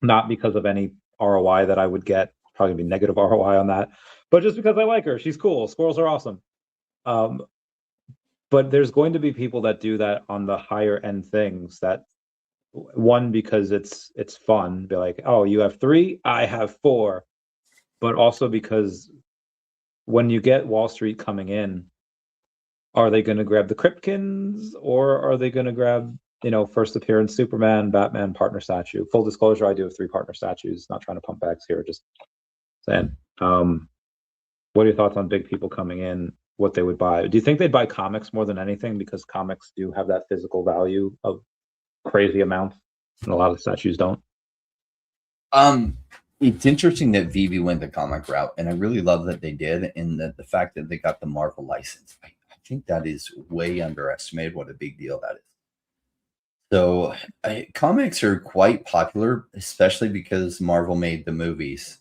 not because of any ROI that I would get, probably be negative ROI on that, but just because I like her. She's cool. Squirrels are awesome. But there's going to be people that do that on the higher end things, that one, because it's fun, be like, oh, you have 3, I have 4, but also because when you get Wall Street coming in, are they going to grab the Kripkins, or are they going to grab, first appearance Superman, Batman, partner statue? Full disclosure, I do have 3 partner statues. Not trying to pump bags here, just saying. What are your thoughts on big people coming in, what they would buy? Do you think they'd buy comics more than anything, because comics do have that physical value of crazy amounts, and a lot of statues don't? It's interesting that VeVe went the comic route, and I really love that they did, and the fact that they got the Marvel license. I think that is way underestimated what a big deal that is. So comics are quite popular, especially because Marvel made the movies.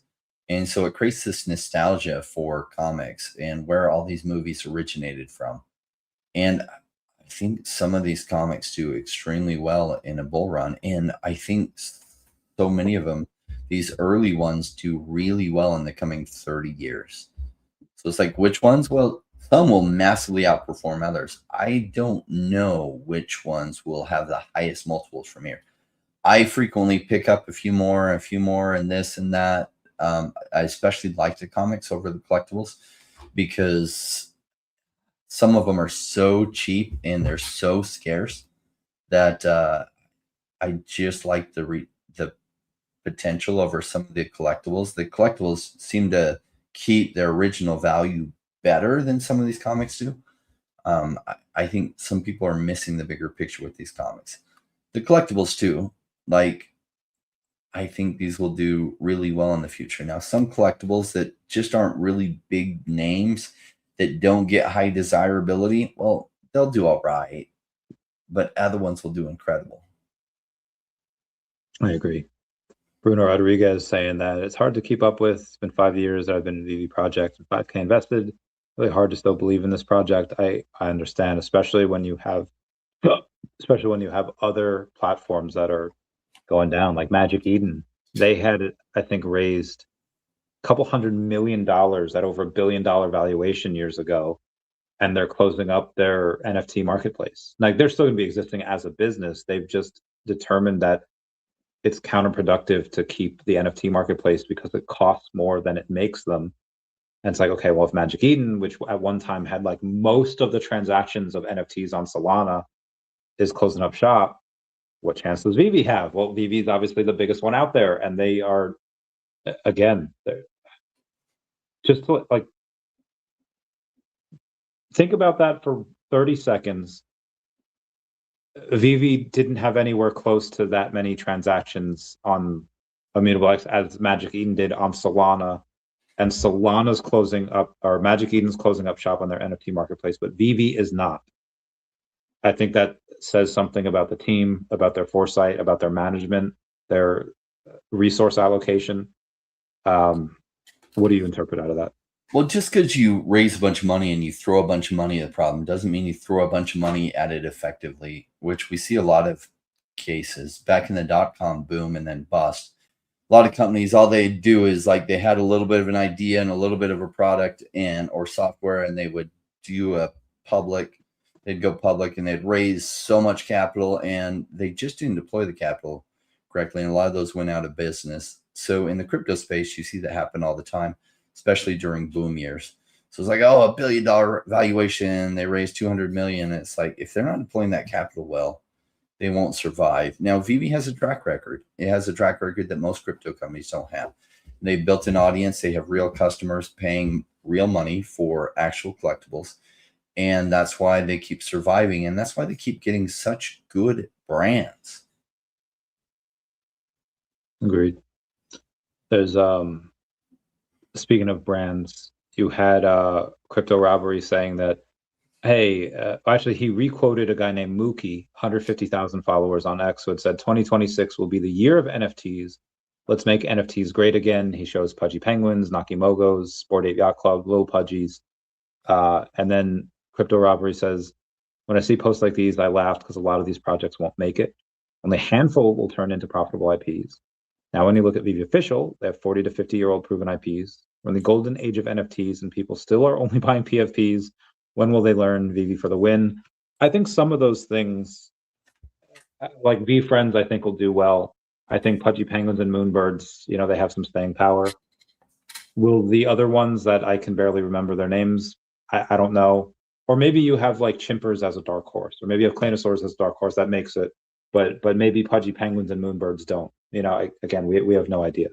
And so it creates this nostalgia for comics and where all these movies originated from. And I think some of these comics do extremely well in a bull run. And I think so many of them, these early ones, do really well in the coming 30 years. So it's like, which ones? Well, some will massively outperform others. I don't know which ones will have the highest multiples from here. I frequently pick up a few more, and this and that. I especially like the comics over the collectibles because some of them are so cheap and they're so scarce that I just like the potential over some of the collectibles. The collectibles seem to keep their original value better than some of these comics do. I think some people are missing the bigger picture with these comics. The collectibles too, like, I think these will do really well in the future. Now, some collectibles that just aren't really big names, that don't get high desirability, well, they'll do all right, but other ones will do incredible. I agree. Bruno Rodriguez saying that it's hard to keep up with. It's been 5 years that I've been in VeVe project, 5K invested. Really hard to still believe in this project. I understand, especially when you have other platforms that are going down. Like Magic Eden, they had, I think, raised a couple $100 million at over $1 billion valuation years ago, and they're closing up their NFT marketplace. Like they're still going to be existing as a business. They've just determined that it's counterproductive to keep the NFT marketplace because it costs more than it makes them. And it's like, okay, well, if Magic Eden, which at one time had like most of the transactions of NFTs on Solana, is closing up shop, what chance does VeVe have? Well, VeVe is obviously the biggest one out there, and they are, again, just to, like, think about that for 30 seconds. VeVe didn't have anywhere close to that many transactions on Immutable X as Magic Eden did on Solana, and Solana's closing up, or Magic Eden's closing up shop on their NFT marketplace, but VeVe is not. I think that says something about the team, about their foresight, about their management, their resource allocation. What do you interpret out of that? Well, just because you raise a bunch of money and you throw a bunch of money at a problem doesn't mean you throw a bunch of money at it effectively, which we see a lot of cases. Back in the dot-com boom and then bust, a lot of companies, all they do is like they had a little bit of an idea and a little bit of a product and or software, and they would do a public, they'd go public and they'd raise so much capital and they just didn't deploy the capital correctly. And a lot of those went out of business. So in the crypto space, you see that happen all the time, especially during boom years. So it's like, oh, $1 billion valuation, they raised 200 million. It's like, if they're not deploying that capital well, they won't survive. Now, VeVe has a track record. It has a track record that most crypto companies don't have. They've built an audience. They have real customers paying real money for actual collectibles. And that's why they keep surviving. And that's why they keep getting such good brands. Agreed. There's, speaking of brands, you had Crypto Robbery saying that, hey, actually, he requoted a guy named Mookie, 150,000 followers on X, who had said 2026 will be the year of NFTs. Let's make NFTs great again. He shows Pudgy Penguins, Nakimogos, Sport 8 Yacht Club, Little Pudgies. And then Crypto Robbery says, when I see posts like these, I laughed because a lot of these projects won't make it. Only a handful will turn into profitable IPs. Now, when you look at VeVe Official, they have 40 to 50-year-old proven IPs. We're in the golden age of NFTs and people still are only buying PFPs. When will they learn VeVe for the win? I think some of those things, like VeFriends, I think will do well. I think Pudgy Penguins and Moonbirds, you know, they have some staying power. Will the other ones that I can barely remember their names, I don't know. Or maybe you have like Chimpers as a dark horse, or maybe you have Claynosaurs as a dark horse. That makes it. But maybe Pudgy Penguins and Moonbirds don't. You know, again, we have no idea.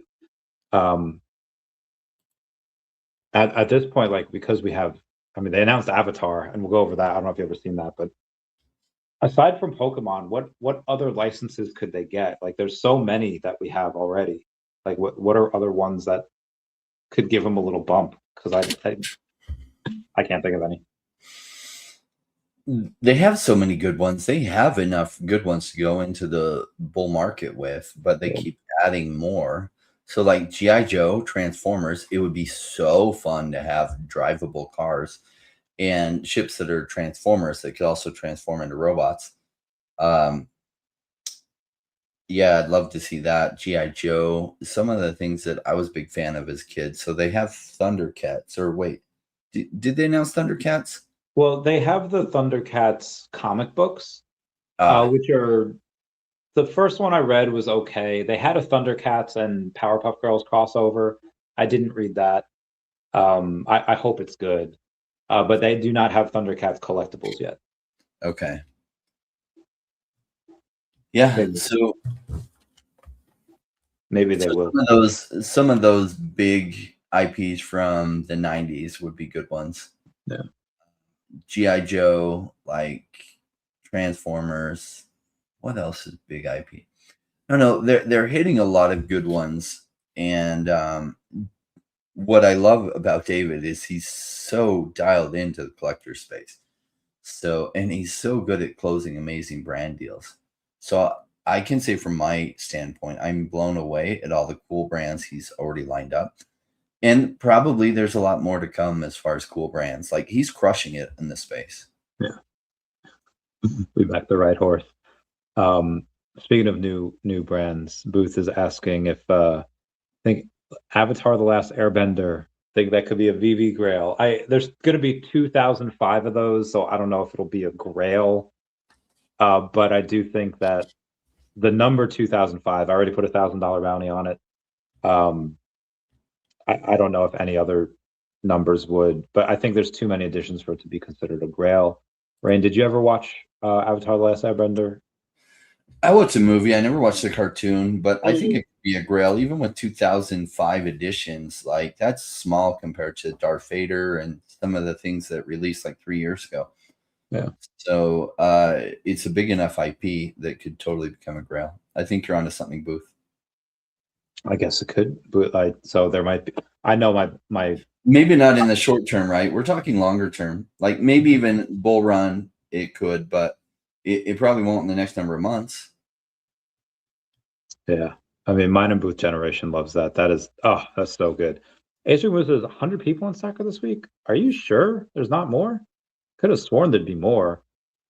At this point, like, because we have, I mean, they announced Avatar, and we'll go over that. I don't know if you've ever seen that, but aside from Pokemon, what other licenses could they get? Like, there's so many that we have already. Like, what are other ones that could give them a little bump? Because I can't think of any. They have so many good ones. They have enough good ones to go into the bull market with, but they keep adding more. So like G.I. Joe, Transformers, it would be so fun to have drivable cars and ships that are Transformers that could also transform into robots. Yeah, I'd love to see that. G.I. Joe, some of the things that I was a big fan of as kids. So they have Thundercats, or wait, did they announce Thundercats? Well, they have the Thundercats comic books, which are, the first one I read was okay. They had a Thundercats and Powerpuff Girls crossover. I didn't read that. I hope it's good. But they do not have Thundercats collectibles yet. Okay. Yeah, so maybe they will. Some of those big IPs from the 90s would be good ones. Yeah. G.I. Joe, like Transformers. What else is big IP? No, they're hitting a lot of good ones. And what I love about David is he's so dialed into the collector space. So, and he's so good at closing amazing brand deals. So I can say from my standpoint, I'm blown away at all the cool brands he's already lined up. And probably there's a lot more to come as far as cool brands. Like, he's crushing it in this space. Yeah. We backed the right horse. Speaking of new brands, Booth is asking if I think Avatar: The Last Airbender. Think that could be a VeVe Grail. There's going to be 2005 of those, so I don't know if it'll be a Grail. But I do think that the number 2005. I already put $1,000 bounty on it. I don't know if any other numbers would, but I think there's too many editions for it to be considered a Grail. Rain, did you ever watch Avatar: The Last Airbender? I watched a movie. I never watched the cartoon, but I think it could be a Grail, even with 2005 editions. Like, that's small compared to Darth Vader and some of the things that released like 3 years ago. Yeah. So it's a big enough IP that could totally become a Grail. I think you're onto something, Booth. I guess it could, but so there might be. I know my maybe not in the short term, right? We're talking longer term, like maybe even bull run. It could, but it probably won't in the next number of months. Yeah, I mean, mine and Booth generation loves that. That is, oh, that's so good. Adrian was 100 people on Stacker this week. Are you sure there's not more? Could have sworn there'd be more.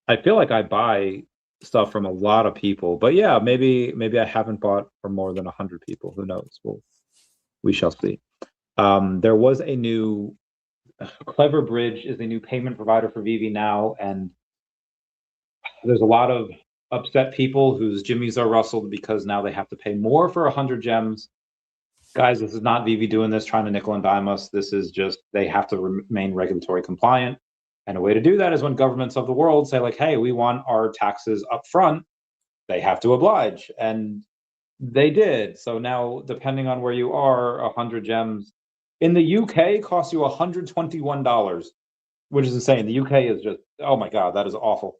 I feel like I buy stuff from a lot of people, but yeah, maybe I haven't bought for more than 100 people. Who knows? We shall see. There was a new Clever Bridge is a new payment provider for VeVe now, and there's a lot of upset people whose jimmies are rustled because now they have to pay more for 100 gems. Guys, this is not VeVe doing this, trying to nickel and dime us. This is just they have to remain regulatory compliant. And a way to do that is when governments of the world say, like, hey, we want our taxes up front, they have to oblige. And they did. So now, depending on where you are, 100 gems in the UK costs you $121, which is insane. The UK is just, oh my God, that is awful.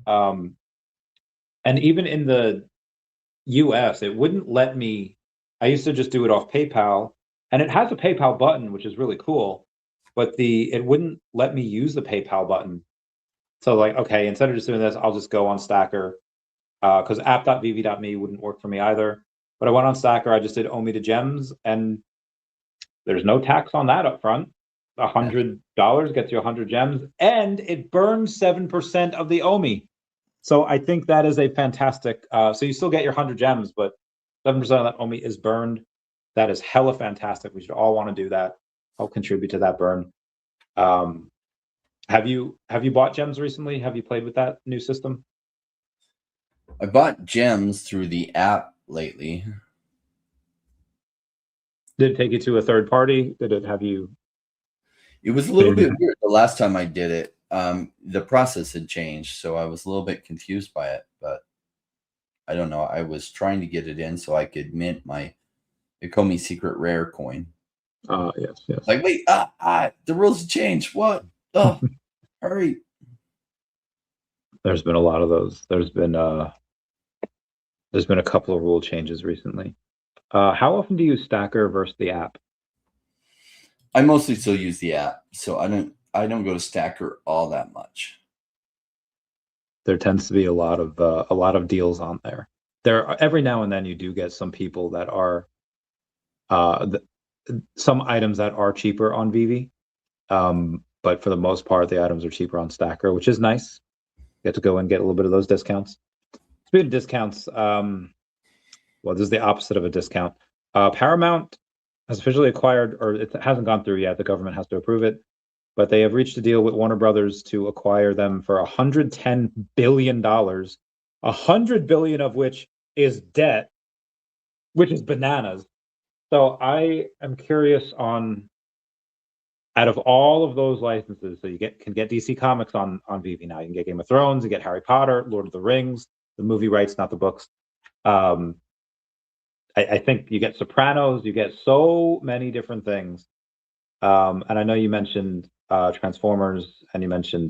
And even in the US, it wouldn't let me. I used to just do it off PayPal, and it has a PayPal button, which is really cool, but it wouldn't let me use the PayPal button. So like, okay, instead of just doing this, I'll just go on Stacker, because app.vv.me wouldn't work for me either. But I went on Stacker, I just did OMI to gems, and there's no tax on that up front. $100 gets you 100 gems, and it burns 7% of the OMI. So I think that is a fantastic. So you still get your 100 gems, but 7% of that OMI is burned. That is hella fantastic. We should all want to do that. I'll contribute to that burn. Have you bought gems recently? Have you played with that new system? I bought gems through the app lately. Did it take you to a third party? Did it have you? It was a little bit weird the last time I did it. The process had changed, so I was a little bit confused by it, but I don't know. I was trying to get it in so I could mint my Ecomi secret rare coin. Yes. Like, wait, the rules have changed. What? Oh, hurry. There's been a lot of those. There's been a couple of rule changes recently. How often do you use Stacker versus the app? I mostly still use the app, so I don't go to Stacker all that much. There tends to be a lot of deals on there. Every now and then you do get some people that are some items that are cheaper on VeVe, but for the most part the items are cheaper on Stacker, which is nice. You get to go and get a little bit of those discounts. Speaking of discounts, well, this is the opposite of a discount. Paramount has officially acquired, or it hasn't gone through yet. The government has to approve it, but they have reached a deal with Warner Brothers to acquire them for $110 billion, $100 billion of which is debt, which is bananas. So I am curious on, out of all of those licenses, so you can get DC Comics on VeVe now. You can get Game of Thrones, you get Harry Potter, Lord of the Rings, the movie rights, not the books. I think you get Sopranos, you get so many different things. And I know you mentioned Transformers, and you mentioned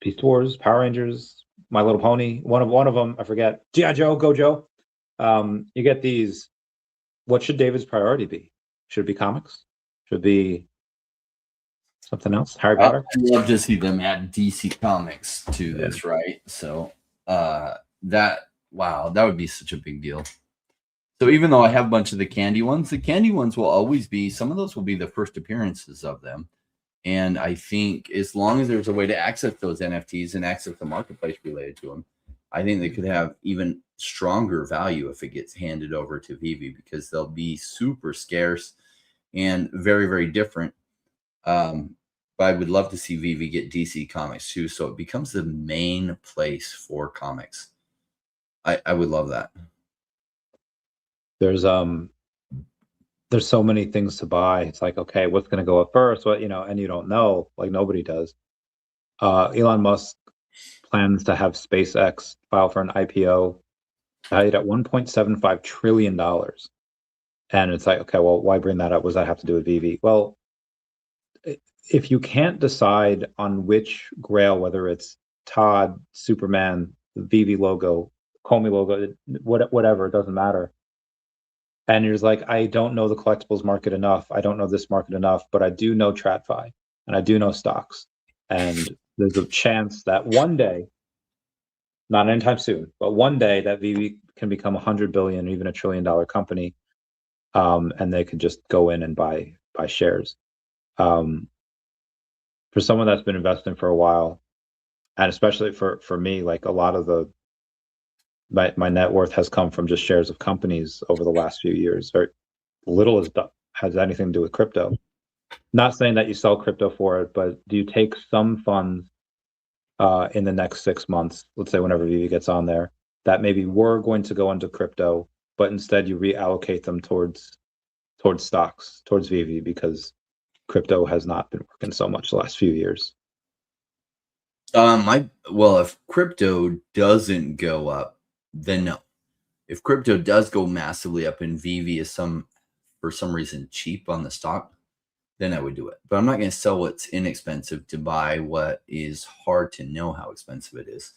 Beast Wars, Power Rangers, My Little Pony. One of them, I forget. G.I. Joe, Go Joe. You get these. What should David's priority be? Should it be comics? Should it be something else? Harry Potter? I'd love to see them add DC Comics to this, right? So wow, that would be such a big deal. So even though I have a bunch of the candy ones will always be, some of those will be the first appearances of them. And I think as long as there's a way to access those NFTs and access the marketplace related to them, I think they could have even stronger value if it gets handed over to VeVe, because they'll be super scarce and very, very different. But I would love to see VeVe get DC Comics too, so it becomes the main place for comics. I would love that. There's so many things to buy. It's like, okay, what's going to go up first? What, and you don't know, like nobody does. Elon Musk plans to have SpaceX file for an IPO valued at $1.75 trillion. And it's like, okay, well, why bring that up? What does that have to do with VeVe? Well, if you can't decide on which grail, whether it's Todd, Superman, the VeVe logo, Comey logo, whatever, it doesn't matter. And you're just like, I don't know the collectibles market enough. I don't know this market enough, but I do know TradFi and I do know stocks. And there's a chance that one day, not anytime soon, but one day that VeVe can become 100 billion, or even $1 trillion company. And they could just go in and buy shares. For someone that's been investing for a while, and especially for me, like a lot of my net worth has come from just shares of companies over the last few years, or little as has anything to do with crypto. Not saying that you sell crypto for it, but do you take some funds in the next 6 months, let's say whenever VeVe gets on there, that maybe were going to go into crypto, but instead you reallocate them towards stocks, towards VeVe, because crypto has not been working so much the last few years? Well, if crypto doesn't go up, then no. If crypto does go massively up and VeVe is for some reason cheap on the stock, then I would do it. But I'm not going to sell what's inexpensive to buy what is hard to know how expensive it is,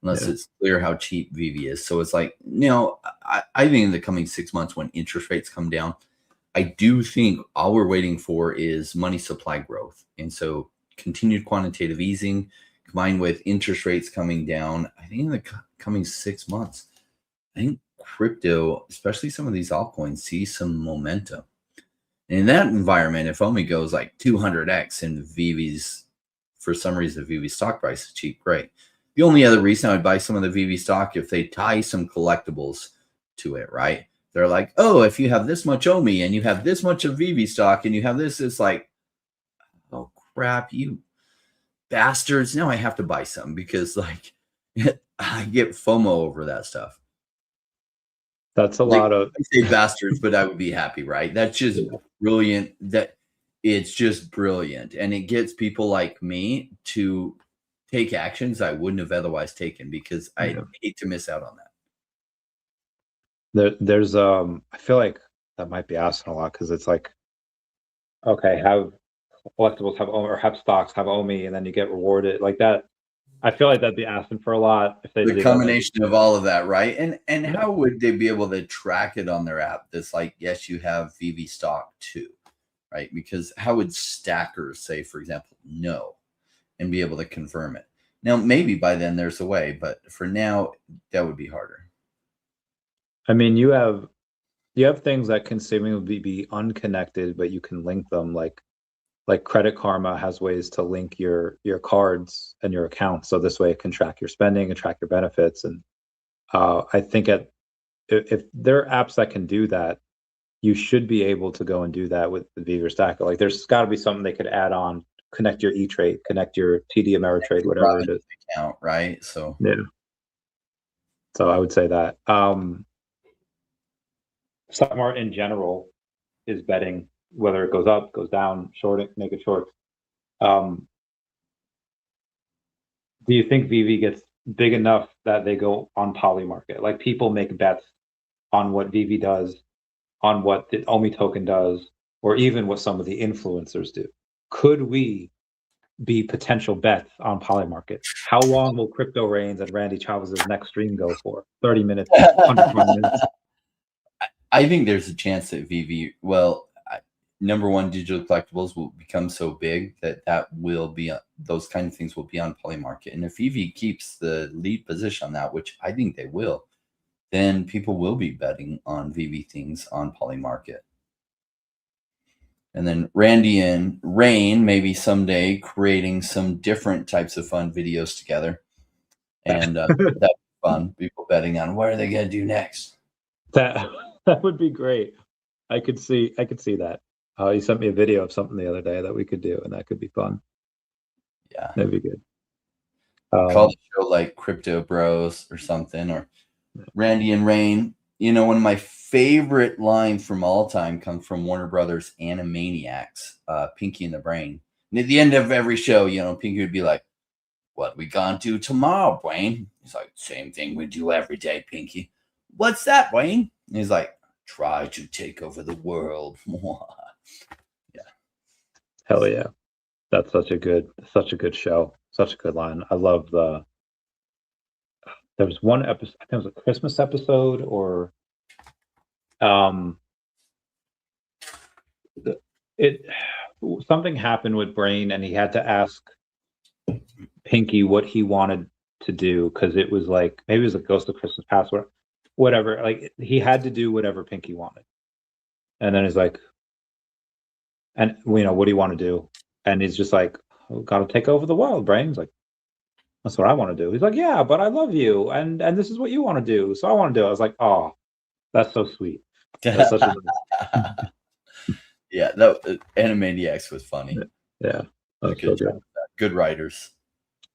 unless it's clear how cheap VeVe is. So it's like, I think in the coming 6 months, when interest rates come down, I do think all we're waiting for is money supply growth. And so continued quantitative easing combined with interest rates coming down, I think in the coming 6 months, I think crypto, especially some of these altcoins, see some momentum. And in that environment, if OMI goes like 200x and VeVe's, for some reason, the VeVe stock price is cheap, great. The only other reason I would buy some of the VeVe stock, if they tie some collectibles to it, right? They're like, oh, if you have this much OMI and you have this much of VeVe stock and you have this, it's like, oh crap, you bastards. Now I have to buy some because like I get FOMO over that stuff. That's a lot of, I say bastards, but I would be happy, right? That's just brilliant. That it's just brilliant. And it gets people like me to take actions I wouldn't have otherwise taken, because I hate to miss out on that. There's I feel like that might be asking a lot, because it's like, okay, have collectibles have OMI, or have stocks have OMI, and then you get rewarded like that. I feel like that'd be asking for a lot if they the combination of all of that, right? And how would they be able to track it on their app that's like, yes, you have VeVe stock too, right? Because how would stackers say, for example, no, and be able to confirm it? Now, maybe by then there's a way, but for now, that would be harder. I mean, you have things that can seemingly be unconnected, but you can link them, like Credit Karma has ways to link your cards and your accounts, so this way it can track your spending and track your benefits. And I think if there are apps that can do that, you should be able to go and do that with the VeVe Stacker. Like there's got to be something they could add on, connect your E-Trade, connect your TD Ameritrade, whatever it is. Account, right? So yeah. So I would say that stock market in general is betting, whether it goes up, goes down, short it, make it short. Do you think VeVe gets big enough that they go on poly market? Like people make bets on what VeVe does, on what the OMI token does, or even what some of the influencers do. Could we be potential bets on poly market? How long will Crypto Reigns and Randy Chavez's next stream go for? 30 minutes, 120 minutes? I think there's a chance that VeVe, number one, digital collectibles will become so big that will be, those kind of things will be on poly market. And if VeVe keeps the lead position on that, which I think they will, then people will be betting on VeVe things on poly market. And then Randy and Rain maybe someday creating some different types of fun videos together. And that fun. People betting on what are they going to do next. That would be great. I could see that. You sent me a video of something the other day that we could do, and that could be fun. Yeah, that'd be good. Call the show like Crypto Bros or something, or Randy and Rain. You know, one of my favorite lines from all time comes from Warner Brothers Animaniacs, Pinky and the Brain. And at the end of every show, you know, Pinky would be like, "What we gonna do tomorrow, Brain?" He's like, "Same thing we do every day, Pinky." "What's that, Brain?" And he's like, "Try to take over the world." Yeah. Hell yeah. That's such a good show. Such a good line. I love there was one episode, I think it was a Christmas episode, or something happened with Brain and he had to ask Pinky what he wanted to do, because it was like, maybe it was a Ghost of Christmas Past, whatever. Like, he had to do whatever Pinky wanted. And then he's like, and you know, what do you want to do? And he's just like, oh, gotta take over the world, Brain. He's like, that's what I want to do. He's like, yeah, but I love you, and this is what you want to do, so I want to do it. I was like, oh, that's so sweet. That's such a yeah, that Animaniacs was funny. Yeah, that's so good. Good writers.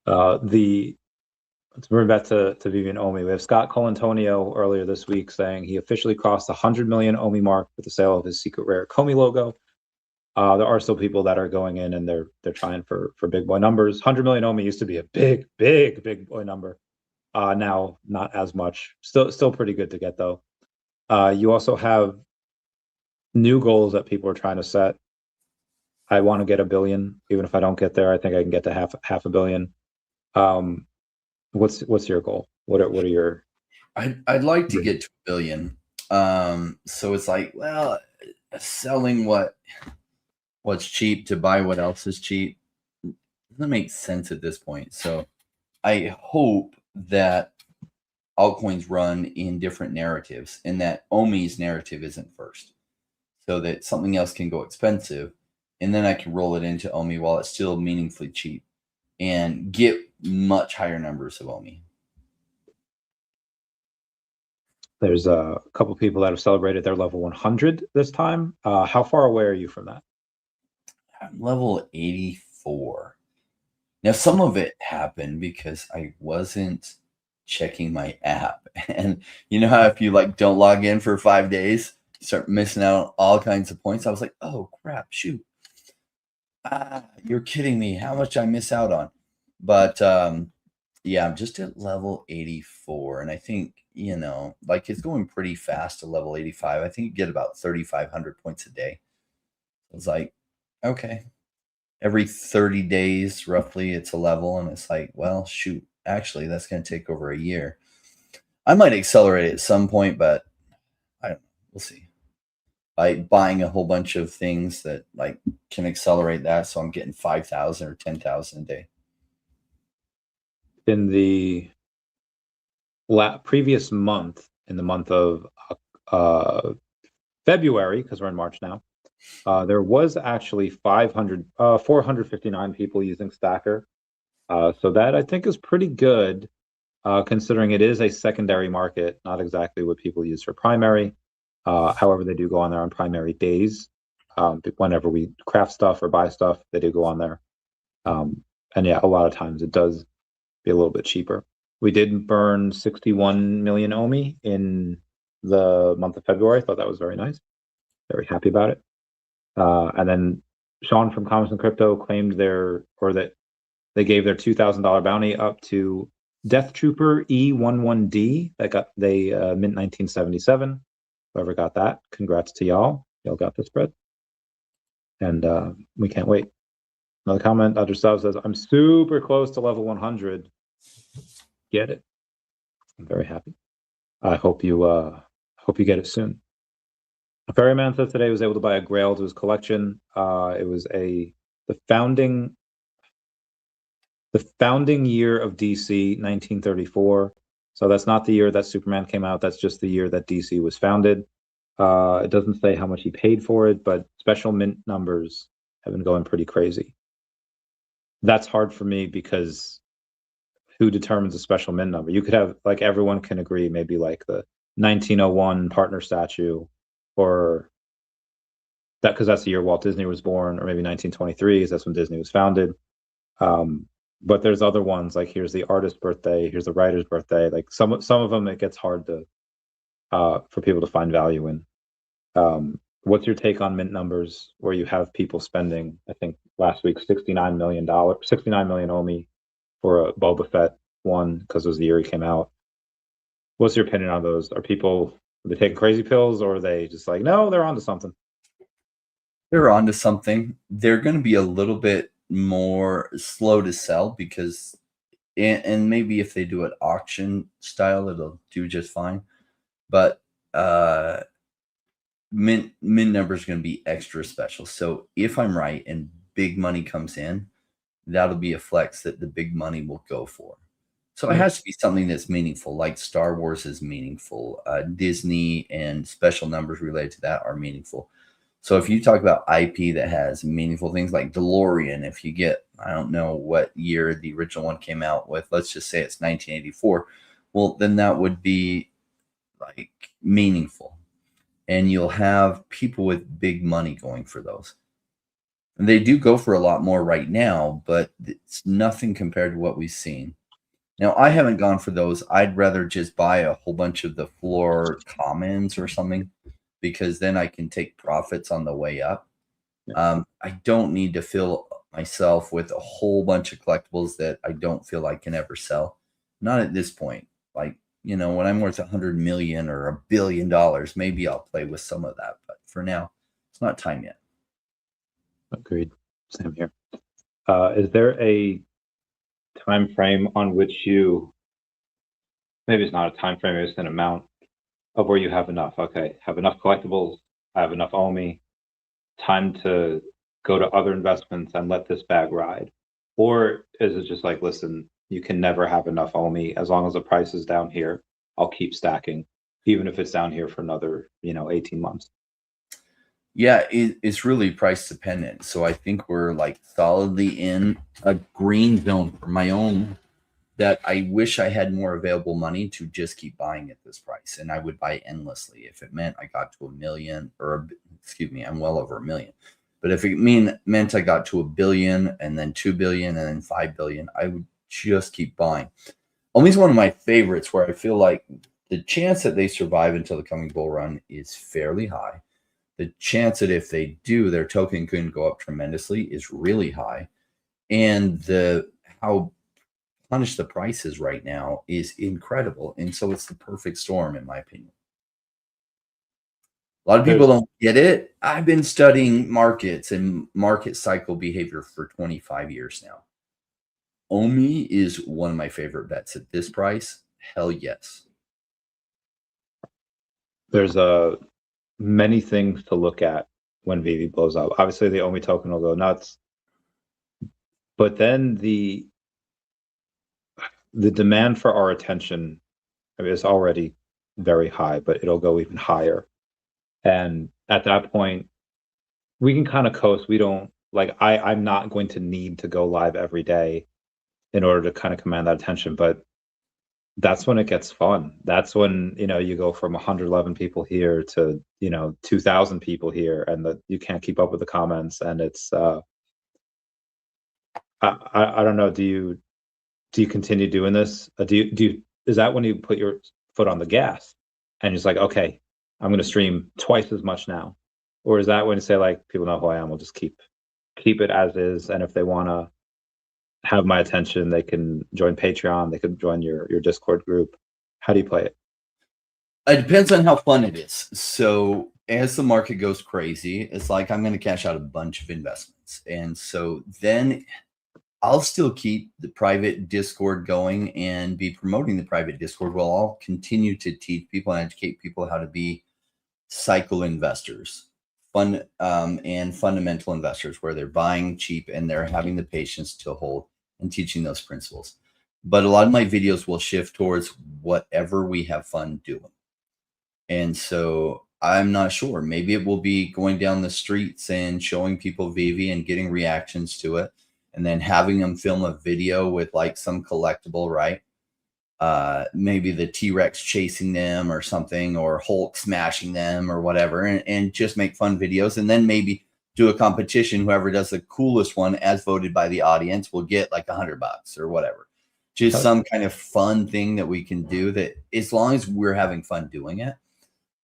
Let's bring back to VeVe and OMI. We have Scott Colantonio earlier this week saying he officially crossed the 100 million OMI mark with the sale of his secret rare Comey logo. There are still people that are going in and they're trying for big boy numbers. 100 million OMI used to be a big boy number. Now not as much. Still pretty good to get though. You also have new goals that people are trying to set. I want to get 1 billion. Even if I don't get there, I think I can get to half a billion. What's your goal? What are your? I'd like to get to 1 billion. So it's like, well, selling what's cheap to buy what else is cheap doesn't make sense at this point. So I hope that altcoins run in different narratives, and that OMI's narrative isn't first, so that something else can go expensive, and then I can roll it into OMI while it's still meaningfully cheap and get much higher numbers of OMI. There's a couple people that have celebrated their level 100 this time. How far away are you from that? I'm level 84. Now, some of it happened because I wasn't checking my app. And you know how if you like don't log in for 5 days, you start missing out on all kinds of points? I was like, oh crap, shoot. You're kidding me. How much I miss out on. But yeah, I'm just at level 84. And I think, you know, like it's going pretty fast to level 85. I think you get about 3,500 points a day. It's like, okay, every 30 days, roughly, it's a level. And it's like, well, shoot, actually, that's going to take over a year. I might accelerate it at some point, but I don't know. We'll see. By buying a whole bunch of things that like can accelerate that. So I'm getting 5,000 or 10,000 a day. In the previous month, in the month of February, because we're in March now, there was actually 459 people using Stacker. So that I think is pretty good, considering it is a secondary market, not exactly what people use for primary. However, they do go on there on primary days. Whenever we craft stuff or buy stuff, they do go on there. And yeah, a lot of times it does be a little bit cheaper. We did burn 61 million OMI in the month of February. I thought that was very nice. Very happy about it. And then Sean from Commerce and Crypto claimed that they gave their $2,000 bounty up to Death Trooper E11D that mint 1977. Whoever got that, congrats to y'all. Y'all got the spread. And we can't wait. Another comment, Dr. Sub says, I'm super close to level 100. Get it. I'm very happy. I hope you get it soon. Ferryman says today he was able to buy a grail to his collection. It was the founding year of DC, 1934. So that's not the year that Superman came out. That's just the year that DC was founded. It doesn't say how much he paid for it, but special mint numbers have been going pretty crazy. That's hard for me because who determines a special mint number. You could have, like, everyone can agree, maybe like the 1901 partner statue, or that, because that's the year Walt Disney was born, or maybe 1923, because that's when Disney was founded. But there's other ones, like here's the artist's birthday, here's the writer's birthday. Like some of them, it gets hard to for people to find value in. What's your take on mint numbers where you have people spending, I think last week, $69 million OMI for a Boba Fett one, because it was the year he came out? What's your opinion on those? Are they taking crazy pills, or are they just like, no, they're onto something? They're onto something. They're going to be a little bit more slow to sell because, and maybe if they do it auction style, it'll do just fine. But mint number is going to be extra special. So if I'm right and big money comes in, that'll be a flex that the big money will go for. So it has to be something that's meaningful, like Star Wars is meaningful. Disney and special numbers related to that are meaningful. So if you talk about IP that has meaningful things like DeLorean, if you get, I don't know what year the original one came out with, let's just say it's 1984, well, then that would be like meaningful. And you'll have people with big money going for those. And they do go for a lot more right now, but it's nothing compared to what we've seen. Now, I haven't gone for those. I'd rather just buy a whole bunch of the floor commons or something, because then I can take profits on the way up. I don't need to fill myself with a whole bunch of collectibles that I don't feel I can ever sell. Not at this point. Like, you know, when I'm worth 100 million or $1 billion, maybe I'll play with some of that. But for now, it's not time yet. Agreed. Same here. Is there a time frame on which you, maybe it's not a time frame, it's an amount of where you have enough? Okay, have enough collectibles, I have enough OMI, time to go to other investments and let this bag ride? Or is it just like, listen, you can never have enough OMI. As long as the price is down here, I'll keep stacking, even if it's down here for another, 18 months? Yeah, it's really price dependent. So I think we're like solidly in a green zone for my own, that I wish I had more available money to just keep buying at this price. And I would buy endlessly if it meant I got to $1 million, or excuse me, I'm well over $1 million. But if it meant I got to $1 billion and then 2 billion and then 5 billion, I would just keep buying. OMI's one of my favorites, where I feel like the chance that they survive until the coming bull run is fairly high. The chance that if they do, their token can go up tremendously is really high. And how punished the price is right now is incredible. And so it's the perfect storm, in my opinion. A lot of people don't get it. I've been studying markets and market cycle behavior for 25 years now. OMI is one of my favorite bets at this price. Hell yes. There's many things to look at when VeVe blows up. Obviously, the OMI token will go nuts, but then the demand for our attention, is already very high, but it'll go even higher. And at that point, we can kind of coast. We don't, like, I'm not going to need to go live every day in order to kind of command that attention, but that's when it gets fun. That's when, you go from 111 people here to, 2,000 people here, and you can't keep up with the comments. And it's, I don't know. Do you continue doing this? Is that when you put your foot on the gas and you're just like, okay, I'm going to stream twice as much now? Or is that when you say, like, people know who I am, we'll just keep it as is, and if they want to have my attention, they can join Patreon, they could join your Discord group? How do you play it? It depends on how fun it is. So as the market goes crazy, it's like I'm going to cash out a bunch of investments. And so then I'll still keep the private Discord going and be promoting the private Discord, while I'll continue to teach people and educate people how to be cycle investors, fun and fundamental investors, where they're buying cheap and they're having the patience to hold, and teaching those principles. But a lot of my videos will shift towards whatever we have fun doing. And so I'm not sure. Maybe it will be going down the streets and showing people VeVe and getting reactions to it. and then having them film a video with like some collectible, right? Maybe the T-Rex chasing them or something, or Hulk smashing them or whatever, and just make fun videos, and then maybe do a competition. Whoever does the coolest one as voted by the audience will get like $100 or whatever. Just some kind of fun thing that we can do, that as long as we're having fun doing it.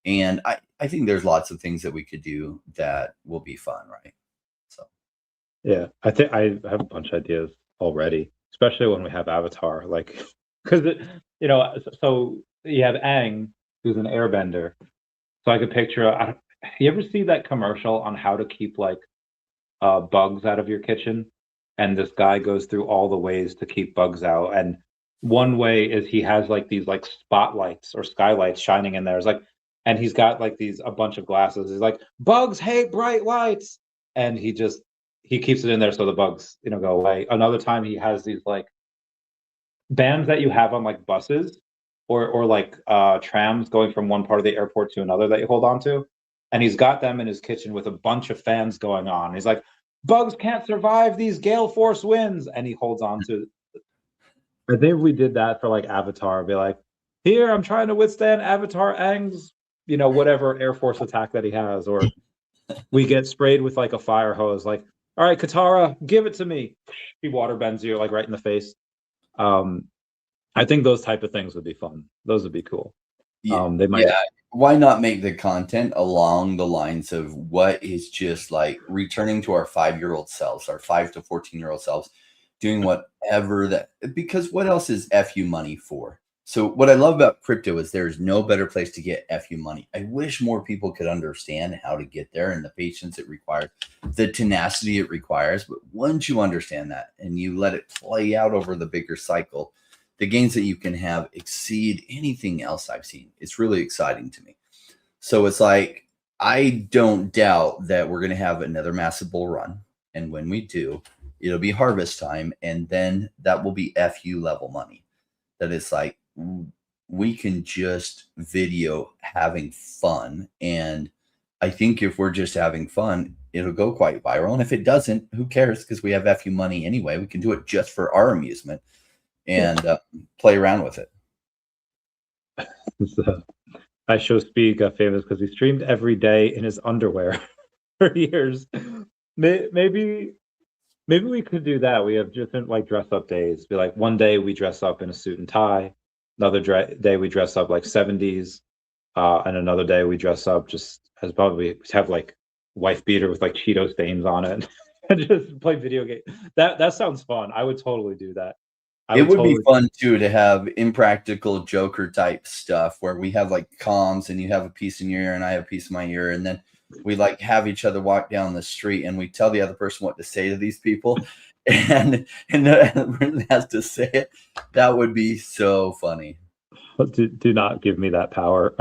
And I think there's lots of things that we could do that will be fun, right? So yeah, I think I have a bunch of ideas already, especially when we have Avatar, like, because you know, so you have Aang, who's an airbender, so I could picture. You ever see that commercial on how to keep like bugs out of your kitchen? And this guy goes through all the ways to keep bugs out. And one way is he has like these like spotlights or skylights shining in there. It's like, and he's got like a bunch of glasses. He's like, bugs hate bright lights. And he keeps it in there so the bugs, go away. Another time he has these like bands that you have on like buses or like trams going from one part of the airport to another that you hold on to. And he's got them in his kitchen with a bunch of fans going on. He's like, bugs can't survive these gale force winds. And he holds on to. I think we did that for like Avatar. Be like, here, I'm trying to withstand Avatar Aang's, whatever Air Force attack that he has. Or we get sprayed with like a fire hose. Like, all right, Katara, give it to me. He water bends you like right in the face. I think those type of things would be fun. Those would be cool. They might. Yeah. Why not make the content along the lines of what is just like returning to our 5-year-old selves, our 5 to 14-year-old selves, doing whatever that, because what else is FU money for? So what I love about crypto is there's no better place to get FU money. I wish more people could understand how to get there and the patience it requires, the tenacity it requires. But once you understand that and you let it play out over the bigger cycle, the gains that you can have exceed anything else I've seen. It's really exciting to me. So it's like, I don't doubt that we're going to have another massive bull run. And when we do, it'll be harvest time. And then that will be FU level money. That it's like, we can just video having fun. And I think if we're just having fun, it'll go quite viral. And if it doesn't, who cares? Because we have FU money anyway. We can do it just for our amusement and play around with it. So, I show Speak famous because he streamed every day in his underwear for years. Maybe we could do that. We have different like dress up days. Be like, one day we dress up in a suit and tie, another day we dress up like 70s, and another day we dress up just as probably have like wife beater with like Cheeto stains on it and just play video game. That sounds fun. I would totally do that. It would be fun too to have impractical Joker type stuff where we have like comms and you have a piece in your ear and I have a piece in my ear, and then we like have each other walk down the street and we tell the other person what to say to these people, and the person has to say it. That would be so funny. Do not give me that power.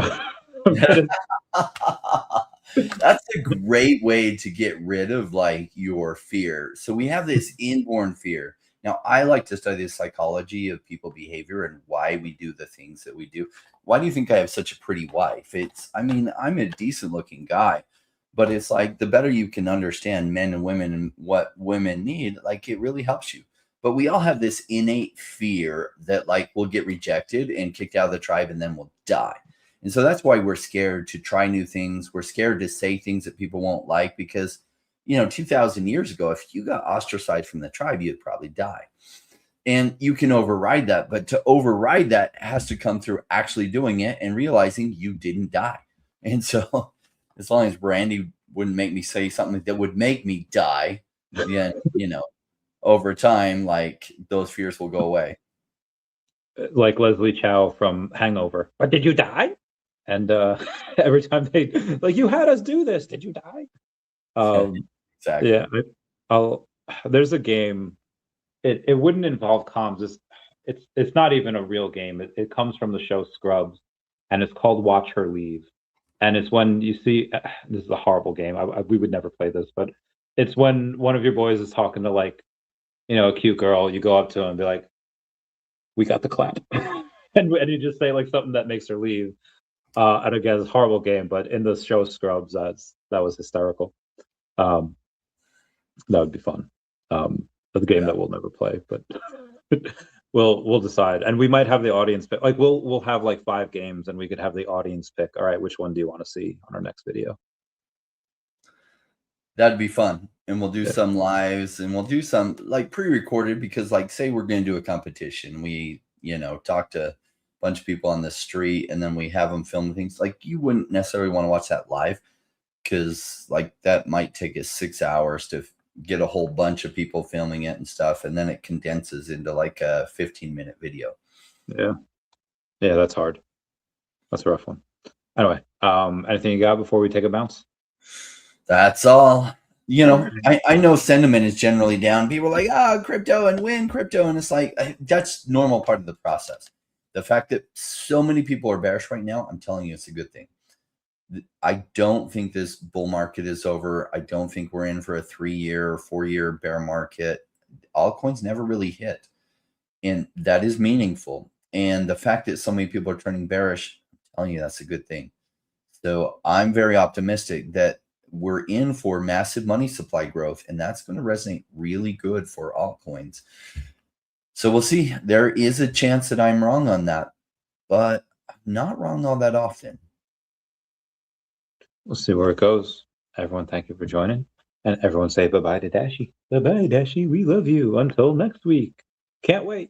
That's a great way to get rid of like your fear. So we have this inborn fear. Now, I like to study the psychology of people behavior and why we do the things that we do. Why do you think I have such a pretty wife? I'm a decent looking guy, but it's like the better you can understand men and women and what women need, like it really helps you. But we all have this innate fear that like we'll get rejected and kicked out of the tribe and then we'll die. And so that's why we're scared to try new things. We're scared to say things that people won't like because 2,000 years ago, if you got ostracized from the tribe, you'd probably die. And you can override that. But to override that has to come through actually doing it and realizing you didn't die. And so as long as Brandy wouldn't make me say something that would make me die, then, over time, like those fears will go away. Like Leslie Chow from Hangover. But did you die? And every time they like, you had us do this. Did you die? Exactly. Yeah, there's a game. It wouldn't involve comms. It's not even a real game. It comes from the show Scrubs, and it's called Watch Her Leave. And it's when you see this is a horrible game. We would never play this, but it's when one of your boys is talking to like, a cute girl. You go up to him and be like, "We got the clap," and you just say like something that makes her leave. And again, it's a horrible game, but in the show Scrubs, that was hysterical. That would be fun. a game that we'll never play, but we'll decide. And we might have the audience pick. Like we'll have like 5 games, and we could have the audience pick. All right, which one do you want to see on our next video? That'd be fun. And we'll do some lives, and we'll do some like pre-recorded, because like say we're going to do a competition. We, talk to a bunch of people on the street, and then we have them film things. Like you wouldn't necessarily want to watch that live, because like that might take us 6 hours to get a whole bunch of people filming it and stuff. And then it condenses into like a 15-minute video. Yeah. Yeah, that's hard. That's a rough one. Anyway, anything you got before we take a bounce? That's all. I know sentiment is generally down. People are like, crypto and win crypto. And it's like, that's normal part of the process. The fact that so many people are bearish right now, I'm telling you, it's a good thing. I don't think this bull market is over. I don't think we're in for a 3-year or 4-year bear market. Altcoins never really hit. And that is meaningful. And the fact that so many people are turning bearish, I'm telling you, that's a good thing. So I'm very optimistic that we're in for massive money supply growth, and that's going to resonate really good for altcoins. So we'll see. There is a chance that I'm wrong on that, but I'm not wrong all that often. We'll see where it goes. Everyone, thank you for joining. And everyone say bye-bye to Dashi. Bye-bye, Dashi. We love you. Until next week. Can't wait.